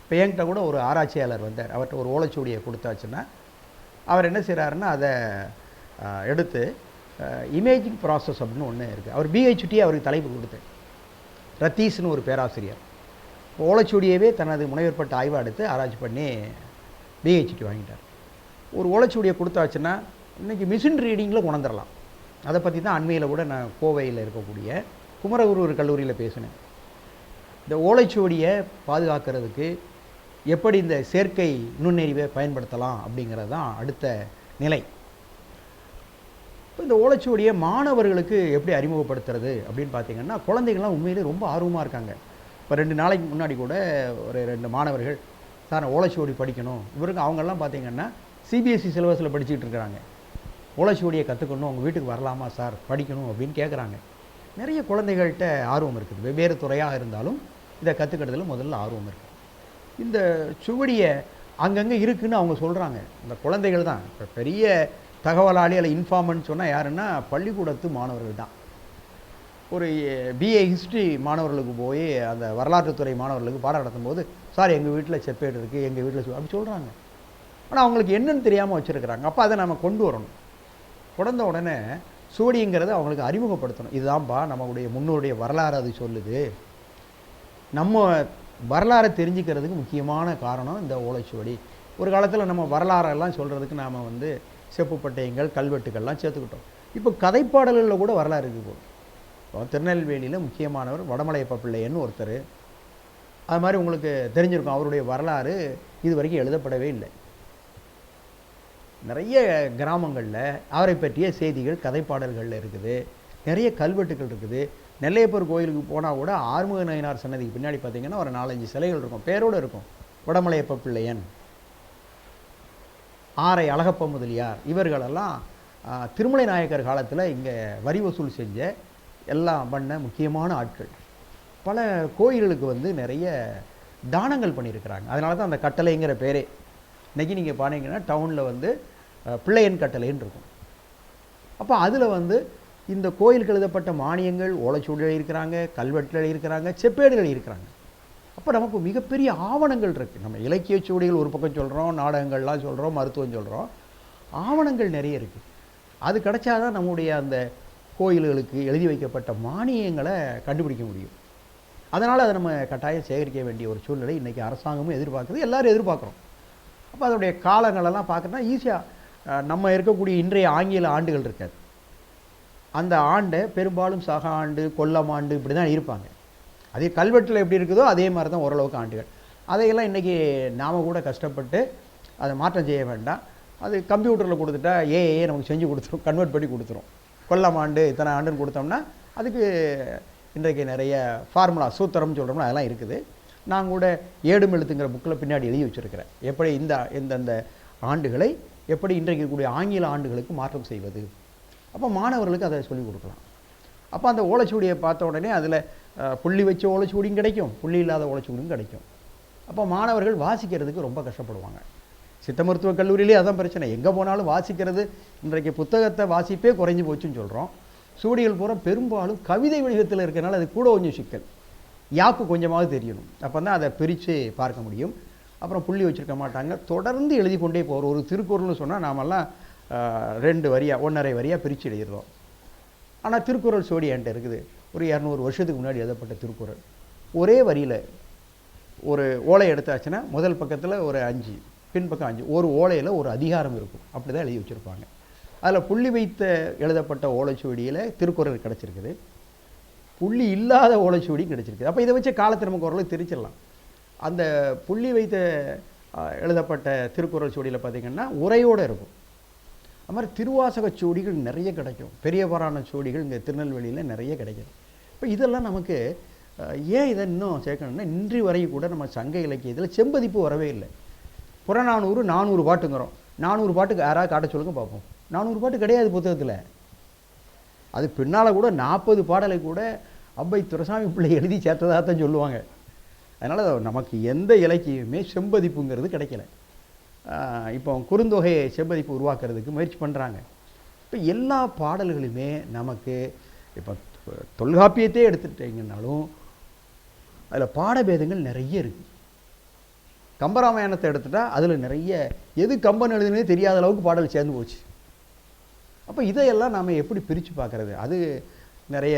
இப்போ என்கிட்ட கூட ஒரு ஆராய்ச்சியாளர் வந்தார். அவர்கிட்ட ஒரு ஓலைச்சுவடியை கொடுத்தாச்சுன்னா அவர் என்ன செய்கிறாருன்னா அதை எடுத்து இமேஜிங் ப்ராசஸ் அப்படின்னு ஒன்று இருக்குது. அவர் பிஹெச்டி அவருக்கு தலைப்பு கொடுத்தேன். ரத்தீஸ்னு ஒரு பேராசிரியர் ஓலைச்சுவடியவே தனது முனைவற்பட்ட ஆய்வாக எடுத்து ஆராய்ச்சி பண்ணி பிஹெச்டி வாங்கிட்டார். ஒரு ஓலைச்சுவடியை கொடுத்தாச்சுன்னா இன்றைக்கி மிஷின் ரீடிங்கில் உணர்ந்துடலாம். அதை பற்றி தான் அண்மையில் கூட நான் கோவையில் இருக்கக்கூடிய குமரகுரு கல்லூரியில் பேசினேன். இந்த ஓலைச்சுவடியை பாதுகாக்கிறதுக்கு எப்படி இந்த செயற்கை நுண்ணறிவை பயன்படுத்தலாம் அப்படிங்கிறது தான் அடுத்த நிலை. இப்போ இந்த ஓலைச்சுவடியை மாணவர்களுக்கு எப்படி அறிமுகப்படுத்துறது அப்படின்னு பார்த்தீங்கன்னா, குழந்தைகள்லாம் உண்மையிலே ரொம்ப ஆர்வமாக இருக்காங்க. இப்போ 2 நாளைக்கு முன்னாடி கூட ஒரு 2 மாணவர்கள், சார் ஓலைச்சுவடி படிக்கணும், இவருக்கு அவங்கெல்லாம் பார்த்தீங்கன்னா சிபிஎஸ்சி சிலபஸில் படிச்சுட்டு இருக்கிறாங்க, ஓலைச்சுவடியை கற்றுக்கணும், உங்கள் வீட்டுக்கு வரலாமா சார் படிக்கணும் அப்படின்னு கேட்குறாங்க. நிறைய குழந்தைகள்கிட்ட ஆர்வம் இருக்குது. வெவ்வேறு துறையாக இருந்தாலும் இதை கற்றுக்கிறதுல முதல்ல ஆர்வம் இருக்குது. இந்த சுவடியை அங்கங்கே இருக்குதுன்னு அவங்க சொல்கிறாங்க. இந்த குழந்தைகள் தான் இப்போ பெரிய தகவலாளி அல்ல இன்ஃபார்மன்ட் சொன்னால் யாருன்னா பள்ளிக்கூடத்து மாணவர்கள் தான். ஒரு பிஏ ஹிஸ்ட்ரி மாணவர்களுக்கு போய் அந்த வரலாற்றுத்துறை மாணவர்களுக்கு பாடம் நடத்தும் போது, சார் எங்கள் வீட்டில் செப்பேடு இருக்குது, எங்கள் வீட்டில் அப்படி சொல்கிறாங்க. ஆனால் அவங்களுக்கு என்னன்னு தெரியாமல் வச்சுருக்கிறாங்க. அப்போ அதை நம்ம கொண்டு வரணும். கொண்ட உடனே சுவடிங்கிறத அவங்களுக்கு அறிமுகப்படுத்தணும். இதுதான்ப்பா நம்மளுடைய முன்னோருடைய வரலாறு அது சொல்லுது. நம்ம வரலாறை தெரிஞ்சுக்கிறதுக்கு முக்கியமான காரணம் இந்த ஓலைச்சுவடி. ஒரு காலத்தில் நம்ம வரலாறெல்லாம் சொல்கிறதுக்கு நாம் வந்து செப்பு பட்டயங்கள் கல்வெட்டுக்கள்லாம் சேர்த்துக்கிட்டோம். இப்போ கதைப்பாடல்களில் கூட வரலாறு இருக்குது போகும். இப்போ திருநெல்வேலியில் முக்கியமானவர் வடமலையப்ப பிள்ளைன்னு ஒருத்தர். அது மாதிரி உங்களுக்கு தெரிஞ்சிருக்கும், அவருடைய வரலாறு இது வரைக்கும் எழுதப்படவே இல்லை. நிறைய கிராமங்களில் அவரை பற்றிய செய்திகள் கதைப்பாடல்களில் இருக்குது, நிறைய கல்வெட்டுகள் இருக்குது. நெல்லையப்பர் கோயிலுக்கு போனால் கூட ஆறுமுக நயினார் சன்னதிக்கு பின்னாடி பார்த்தீங்கன்னா ஒரு 4-5 சிலைகள் இருக்கும், பேரோடு இருக்கும். வடமலையப்ப பிள்ளையன், ஆரை அழகப்ப முதலியார், இவர்களெல்லாம் திருமலை நாயக்கர் காலத்தில் இங்கே வரி வசூல் செஞ்ச எல்லாம் பண்ண முக்கியமான ஆட்கள். பல கோயில்களுக்கு வந்து நிறைய தானங்கள் பண்ணியிருக்கிறாங்க. அதனால தான் அந்த கட்டளைங்கிற பேரே. இன்றைக்கி நீங்கள் பார்த்தீங்கன்னா டவுனில் வந்து பிள்ளையன் கட்டளைன்னு இருக்கும். அப்போ அதில் வந்து இந்த கோயிலுக்கு எழுதப்பட்ட மானியங்கள் ஓலைச்சுவடிகள் இருக்கிறாங்க, கல்வெட்டில் இருக்கிறாங்க, செப்பேடுகள் இருக்கிறாங்க. அப்போ நமக்கு மிகப்பெரிய ஆவணங்கள் இருக்குது. நம்ம இலக்கிய சுவடிகள் ஒரு பக்கம் சொல்கிறோம், நாடகங்கள்லாம் சொல்கிறோம், மருத்துவம் சொல்கிறோம், ஆவணங்கள் நிறைய இருக்குது. அது கிடைச்சாதான் நம்முடைய அந்த கோயில்களுக்கு எழுதி வைக்கப்பட்ட மானியங்களை கண்டுபிடிக்க முடியும். அதனால் அதை நம்ம கட்டாயம் சேகரிக்க வேண்டிய ஒரு சூழ்நிலை இன்றைக்கி அரசாங்கமும் எதிர்பார்க்குது, எல்லோரும் எதிர்பார்க்குறோம். அப்போ அதனுடைய காலங்களெல்லாம் பார்க்கணுன்னா ஈஸியாக நம்ம இருக்கக்கூடிய இன்றைய ஆங்கில ஆண்டுகள் இருக்காது. அந்த ஆண்டை பெரும்பாலும் சக ஆண்டு, கொல்லம் ஆண்டு இப்படி தான் இருப்பாங்க. அதே கல்வெட்டில் எப்படி இருக்குதோ அதே மாதிரி தான் ஓரளவுக்கு ஆண்டுகள். அதையெல்லாம் இன்றைக்கி நாம் கூட கஷ்டப்பட்டு அதை மாற்றம் செய்ய வேண்டாம். அது கம்ப்யூட்டரில் கொடுத்துட்டா ஏஏ நமக்கு செஞ்சு கொடுத்துரும், கன்வெர்ட் பண்ணி கொடுத்துரும். கொல்லம் ஆண்டு இத்தனை ஆண்டுன்னு கொடுத்தோம்னா அதுக்கு இன்றைக்கு நிறைய ஃபார்முலா சூத்திரம்னு சொல்கிறோம்னா அதெல்லாம் இருக்குது. நான் கூட ஏடும் எழுத்துங்கிற புக்கில் பின்னாடி எழுதி வச்சுருக்கிறேன், எப்படி இந்தந்த ஆண்டுகளை எப்படி இன்றைக்கு இருக்கக்கூடிய ஆங்கில ஆண்டுகளுக்கு மாற்றம் செய்வது. அப்போ மாணவர்களுக்கு அதை சொல்லிக் கொடுக்கலாம். அப்போ அந்த ஓலைச்சுவடியை பார்த்த உடனே அதில் புள்ளி வச்ச ஓலைச்சுவடியும் கிடைக்கும், புள்ளி இல்லாத ஓலைச்சுவடியும் கிடைக்கும். அப்போ மாணவர்கள் வாசிக்கிறதுக்கு ரொம்ப கஷ்டப்படுவாங்க. சித்த மருத்துவக் கல்லூரியிலே அதான் பிரச்சனை. எங்கே போனாலும் வாசிக்கிறது, இன்றைக்கு புத்தகத்தை வாசிப்பே குறைஞ்சி போச்சுன்னு சொல்கிறோம். சுவடிகள் பூரா பெரும்பாலும் கவிதை வடிவத்தில் இருக்கிறனால அது கூட கொஞ்சம் சிக்கல். யாப்பு கொஞ்சமாவது தெரியணும், அப்போ தான் அதை பிரித்து பார்க்க முடியும். அப்புறம் புள்ளி வச்சுருக்க மாட்டாங்க, தொடர்ந்து எழுதி கொண்டே போகிற ஒரு திருக்குறள்னு சொன்னால் நாமெல்லாம் 2 வரியாக 1.5 வரியாக பிரித்து எழுதிடுறோம். ஆனால் திருக்குறள் சுவடி என்கிட்ட இருக்குது, ஒரு 200 வருஷத்துக்கு முன்னாடி எழுதப்பட்ட திருக்குறள். ஒரே வரியில் ஒரு ஓலை எடுத்தாச்சுன்னா முதல் பக்கத்தில் ஒரு 5, பின்பக்கம் 5, ஒரு ஓலையில் ஒரு அதிகாரம் இருக்கும். அப்படி தான் எழுதி வச்சுருப்பாங்க. அதில் புள்ளி வைத்த எழுதப்பட்ட ஓலைச்சுவடியில் திருக்குறள் கிடச்சிருக்குது, புள்ளி இல்லாத ஓலைச்சுவடியும் கிடச்சிருக்குது. அப்போ இதை வச்சு காலத்தை நமக்கு ஓரளவு தெரிச்சிடலாம். அந்த புள்ளி வைத்த எழுதப்பட்ட திருக்குறள் சுவடியில் பார்த்திங்கன்னா உரையோடு இருக்கும். அது மாதிரி திருவாசக சுவடிகள் நிறைய கிடைக்கும். பெரிய புராண சுவடிகள் இங்கே திருநெல்வேலியில் நிறைய கிடைக்கிது. இப்போ இதெல்லாம் நமக்கு ஏன் இதை இன்னும் சேர்க்கணும்னா, இன்று வரையும் கூட நம்ம சங்க இலக்கியத்தில் செம்பதிப்பு வரவே இல்லை. புறநானூறு 400 பாட்டுங்கிறோம். 400 பாட்டுக்கு யாராவது காட்ட சொல்லுங்க பார்ப்போம். 400 பாட்டு கிடையாது புத்தகத்தில். அது பின்னால் கூட 40 பாடலை கூட அவ்வை துரைசாமி பிள்ளை எழுதி சேர்த்ததாக தான் சொல்லுவாங்க. அதனால் நமக்கு எந்த இலக்கியமே செம்பதிப்புங்கிறது கிடைக்கல. இப்போ குறுந்தொகை செம்பதிப்பு உருவாக்குறதுக்கு முயற்சி பண்ணுறாங்க. இப்போ எல்லா பாடல்களுமே நமக்கு இப்போ தொல்காப்பியத்தையே எடுத்துட்டீங்கன்னாலும் அதில் பாடபேதங்கள் நிறைய இருக்குது. கம்பராமாயணத்தை எடுத்துட்டால் அதில் நிறைய எது கம்பன் எழுதுனே தெரியாத அளவுக்கு பாடல் சேர்ந்து போச்சு. அப்போ இதையெல்லாம் நாம் எப்படி பிரித்து பார்க்குறது? அது நிறைய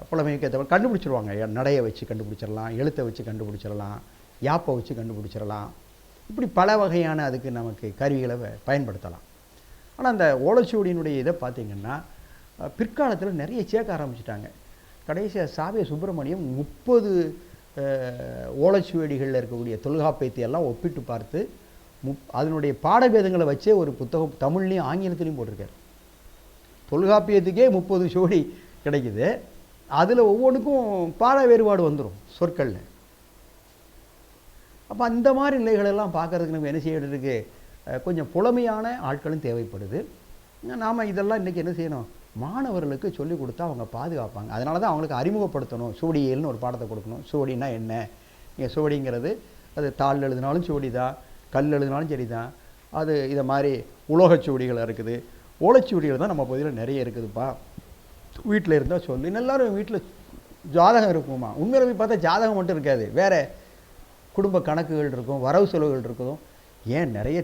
புலமைக்கேற்ற கண்டுபிடிச்சிருவாங்க. நடையை வச்சு கண்டுபிடிச்சிடலாம், எழுத்தை வச்சு கண்டுபிடிச்சிடலாம், யாப்பை வச்சு கண்டுபிடிச்சிடலாம். இப்படி பல வகையான அதுக்கு நமக்கு கருவிகளை பயன்படுத்தலாம். ஆனால் அந்த ஓலைச்சுவடியினுடைய இதை பார்த்திங்கன்னா பிற்காலத்தில் நிறைய சேர்க்க ஆரம்பிச்சிட்டாங்க. கடைசியாக சாவிய சுப்பிரமணியம் 30 ஓலைச்சுவடிகளில் இருக்கக்கூடிய தொல்காப்பியத்தை எல்லாம் ஒப்பிட்டு பார்த்து அதனுடைய பாடபேதங்களை வச்சே ஒரு புத்தகம் தமிழ்லையும் ஆங்கிலத்திலையும் போட்டிருக்காரு. தொல்காப்பியத்துக்கே 30 சுவடி கிடைக்குது. அதில் ஒவ்வொன்றுக்கும் பாட வேறுபாடு வந்துடும் சொற்களில். அப்போ அந்த மாதிரி நிலைகளெல்லாம் பார்க்குறதுக்கு நம்ம என்ன செய்யறதுக்கு கொஞ்சம் புலமையான ஆட்களும் தேவைப்படுது. நாம் இதெல்லாம் இன்றைக்கி என்ன செய்யணும், மாணவர்களுக்கு சொல்லிக் கொடுத்தா அவங்க பாதுகாப்பாங்க. அதனால தான் அவங்களுக்கு அறிமுகப்படுத்தணும். சுவடியல்னு ஒரு பாடத்தை கொடுக்கணும். சுவடினா என்ன? நீங்கள் சுவடிங்கிறது அது தாள் எழுதினாலும் சுவடி தான், கல் எழுதினாலும் சரி தான். அது இதை மாதிரி உலோகச்சுவடிகள் இருக்குது, ஓலைச்சுவடிகள் தான் நம்ம பகுதியில் நிறைய இருக்குதுப்பா. வீட்டில் இருந்தால் சொல்லி எல்லோரும் வீட்டில் ஜாதகம் இருக்குமா? உண்மையில போய் பார்த்தா ஜாதகம் மட்டும் இருக்காது, வேறு குடும்ப கணக்குகள் இருக்கும், வரவு செலவுகள் இருக்கும். ஏன் நிறைய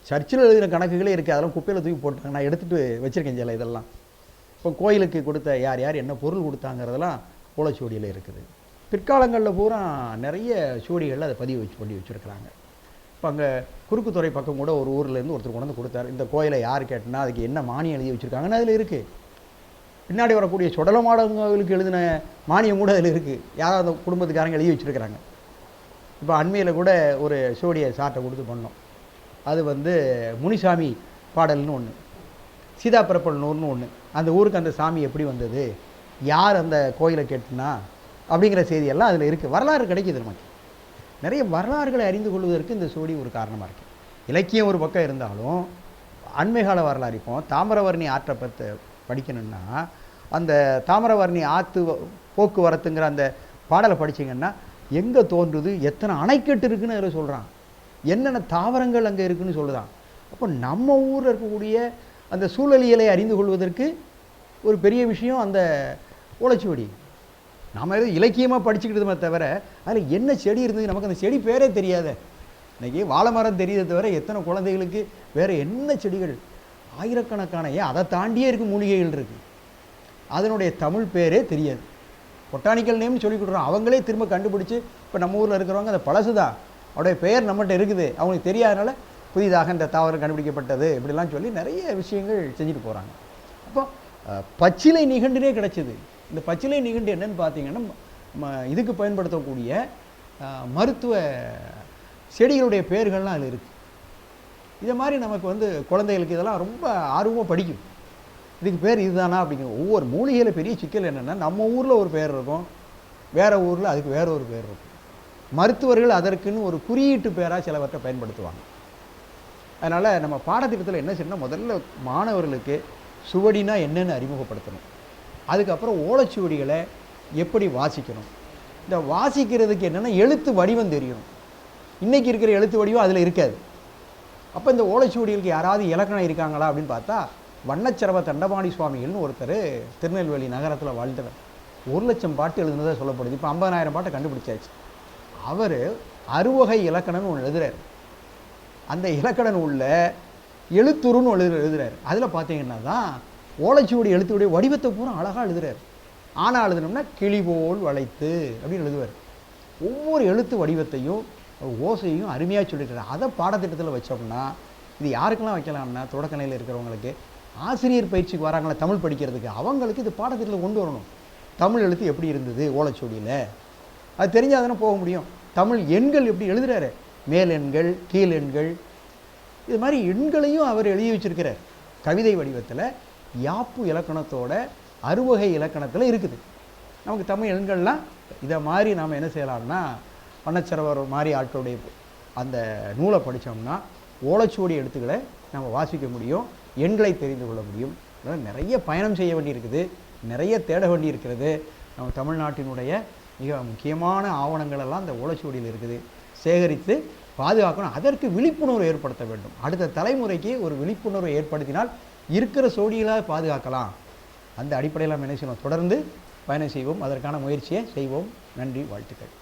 சர்ச்சில் எழுதின கணக்குகளே இருக்குது. அதெல்லாம் குப்பையில் தூக்கி போட்டாங்க. நான் எடுத்துகிட்டு வச்சுருக்கேன் சில இதெல்லாம். இப்போ கோயிலுக்கு கொடுத்த யார் யார் என்ன பொருள் கொடுத்தாங்கிறதெல்லாம் ஓலைச்சுவடியில் இருக்குது. பிற்காலங்களில் பூரா நிறைய சுவடிகளில் அதை பதிவு பண்ணி வச்சுருக்கிறாங்க. இப்போ அங்கே குறுக்குத்துறை பக்கம் கூட ஒரு ஊர்லேருந்து ஒருத்தர் கொண்டு வந்து கொடுத்தாரு. இந்த கோயிலை யார் கேட்டனா அதுக்கு என்ன மானியம் எழுதி வச்சுருக்காங்கன்னு அதில் இருக்குது. பின்னாடி வரக்கூடிய சுடலமாடங்களுக்கு எழுதின மானியம் கூட அதில் இருக்குது. யாராவது குடும்பத்துக்காரங்க எழுதி வச்சுருக்கிறாங்க. இப்போ அண்மையில் கூட ஒரு சோடியை சாட்டை கொடுத்து பண்ணோம். அது முனிசாமி பாடல்னு ஒன்று, சீதா பிறப்பல்னூர்னு ஒன்று. அந்த ஊருக்கு அந்த சாமி எப்படி வந்தது, யார் அந்த கோயிலை கேட்டுனா அப்படிங்கிற செய்தியெல்லாம் அதில் இருக்குது. வரலாறு கிடைக்கிது நமக்கு. நிறைய வரலாறுகளை அறிந்து கொள்வதற்கு இந்த சோடி ஒரு காரணமாக இருக்குது. இலக்கியம் ஒரு பக்கம் இருந்தாலும் அண்மைகால வரலாறு. இப்போ தாமிரவர்ணி ஆற்றை பற்றி படிக்கணும்னா அந்த தாமிரவர்ணி ஆற்று போக்குவரத்துங்கிற அந்த பாடலை படிச்சிங்கன்னா எங்கே தோன்றுது, எத்தனை அணைக்கட்டு இருக்குன்னு அதில் சொல்கிறான், என்னென்ன தாவரங்கள் அங்கே இருக்குன்னு சொல்லுதான். அப்போ நம்ம ஊரில் இருக்கக்கூடிய அந்த சூழலியலை அறிந்து கொள்வதற்கு ஒரு பெரிய விஷயம் அந்த ஓலைச்சுவடி. நாம் எதுவும் இலக்கியமாக படிச்சுக்கிட்டதுமே தவிர அதில் என்ன செடி இருந்தது நமக்கு அந்த செடி பேரே தெரியாத. இன்றைக்கி வாழை மரம் தெரியுதை தவிர எத்தனை குழந்தைகளுக்கு வேறு என்ன செடிகள் ஆயிரக்கணக்கான, ஏன் அதை தாண்டியே இருக்குது மூலிகைகள் இருக்குது, அதனுடைய தமிழ் பேரே தெரியாது. பொட்டானிக்கல் நேம்னு சொல்லி கொடுக்குறோம். அவங்களே திரும்ப கண்டுபிடிச்சி இப்போ நம்ம ஊரில் இருக்கிறவங்க அந்த பழசு தான், அவருடைய பெயர் நம்மகிட்ட இருக்குது, அவங்களுக்கு தெரியாதனால புதிதாக இந்த தாவரம் கண்டுபிடிக்கப்பட்டது இப்படிலாம் சொல்லி நிறைய விஷயங்கள் செஞ்சுட்டு போகிறாங்க. அப்போ பச்சிலை நிகண்டுனே கிடச்சிது. இந்த பச்சிலை நிகண்டு என்னென்னு பார்த்தீங்கன்னா இதுக்கு பயன்படுத்தக்கூடிய மருத்துவ செடிகளுடைய பெயர்கள்லாம் அதில் இருக்குது. இதை மாதிரி நமக்கு குழந்தைகளுக்கு இதெல்லாம் ரொம்ப ஆர்வமாக படிக்கும். இதுக்கு பேர் இதுதானா அப்படிங்கிற ஒவ்வொரு மூலிகையில் பெரிய சிக்கல் என்னென்னா, நம்ம ஊரில் ஒரு பேர் இருக்கும், வேறு ஊரில் அதுக்கு வேறு ஒரு பேர் இருக்கும். மருத்துவர்கள் அதற்குன்னு ஒரு குறியீட்டு பேராக சிலவற்றை பயன்படுத்துவாங்க. அதனால் நம்ம பாடத்திட்டத்தில் என்ன செய்யணும்னா, முதல்ல மாணவர்களுக்கு சுவடினா என்னென்னு அறிமுகப்படுத்தணும். அதுக்கப்புறம் ஓலைச்சுவடிகளை எப்படி வாசிக்கணும். இந்த வாசிக்கிறதுக்கு என்னென்னா எழுத்து வடிவம் தெரியணும். இன்றைக்கி இருக்கிற எழுத்து வடிவம் அதில் இருக்காது. அப்போ இந்த ஓலைச்சுவடிகளுக்கு யாராவது இலக்கணம் இருக்காங்களா அப்படின்னு பார்த்தா வண்ணச்சரவ தண்டபாணி சுவாமிகள்னு ஒருத்தர் திருநெல்வேலி நகரத்தில் வாழ்ந்தவர். 1,00,000 பாட்டு எழுதுனதாக சொல்லப்படுது. இப்போ 50,000 பாட்டை கண்டுபிடிச்சாச்சு. அவர் அறுவகை இலக்கணம்னு ஒன்று எழுதுறார். அந்த இலக்கண உள்ள எழுத்துருன்னு எழுதுறாரு. அதில் பார்த்தீங்கன்னா தான் ஓலைச்சுவடி எழுத்துடைய வடிவத்தை பூரா அழகாக எழுதுறாரு. ஆனால் எழுதுனோம்னா கிளி போல் வளைத்து அப்படின்னு எழுதுவார். ஒவ்வொரு எழுத்து வடிவத்தையும் ஓசையும் அருமையாக சொல்லியிருக்காரு. அதை பாடத்திட்டத்தில் வச்சோம்னா இது யாருக்கெல்லாம் வைக்கலாம்னா தொடக்க நிலையில் இருக்கிறவங்களுக்கு, ஆசிரியர் பயிற்சிக்கு வராங்களே தமிழ் படிக்கிறதுக்கு, அவங்களுக்கு இது பாடத்திட்டத்தில் கொண்டு வரணும். தமிழ் எழுத்து எப்படி இருந்தது ஓலைச்சுவடியில், அது தெரிஞ்சால் தானே போக முடியும். தமிழ் எண்கள் எப்படி எழுதுறாரு, மேல் எண்கள் கீழ் எண்கள், இது மாதிரி எண்களையும் அவர் எழுதி வச்சிருக்கிறார். கவிதை வடிவத்தில் யாப்பு இலக்கணத்தோட அறுவகை இலக்கணத்தில் இருக்குது. நமக்கு தமிழ் எண்கள்லாம் இதை மாதிரி நாம் என்ன செய்யலாம்னா, வண்ணச்சரவர் மாதிரி ஆட்களுடைய அந்த நூலை படித்தோம்னா ஓலைச்சுவடி எழுத்துக்களை நம்ம வாசிக்க முடியும், எண்களை தெரிந்து கொள்ள முடியும். அதனால் நிறைய பயணம் செய்ய வேண்டியிருக்குது, நிறைய தேட வேண்டியிருக்கிறது. நம்ம தமிழ்நாட்டினுடைய மிக முக்கியமான ஆவணங்கள் எல்லாம் இந்த ஓலைச்சுவடியில் இருக்குது. சேகரித்து பாதுகாக்கணும். அதற்கு விழிப்புணர்வு ஏற்படுத்த வேண்டும். அடுத்த தலைமுறைக்கு ஒரு விழிப்புணர்வை ஏற்படுத்தினால் இருக்கிற சோடிகளாக பாதுகாக்கலாம். அந்த அடிப்படையில் நம்ம என்ன செய்யணும், தொடர்ந்து பயணம் செய்வோம், அதற்கான முயற்சியை செய்வோம். நன்றி, வாழ்த்துக்கள்.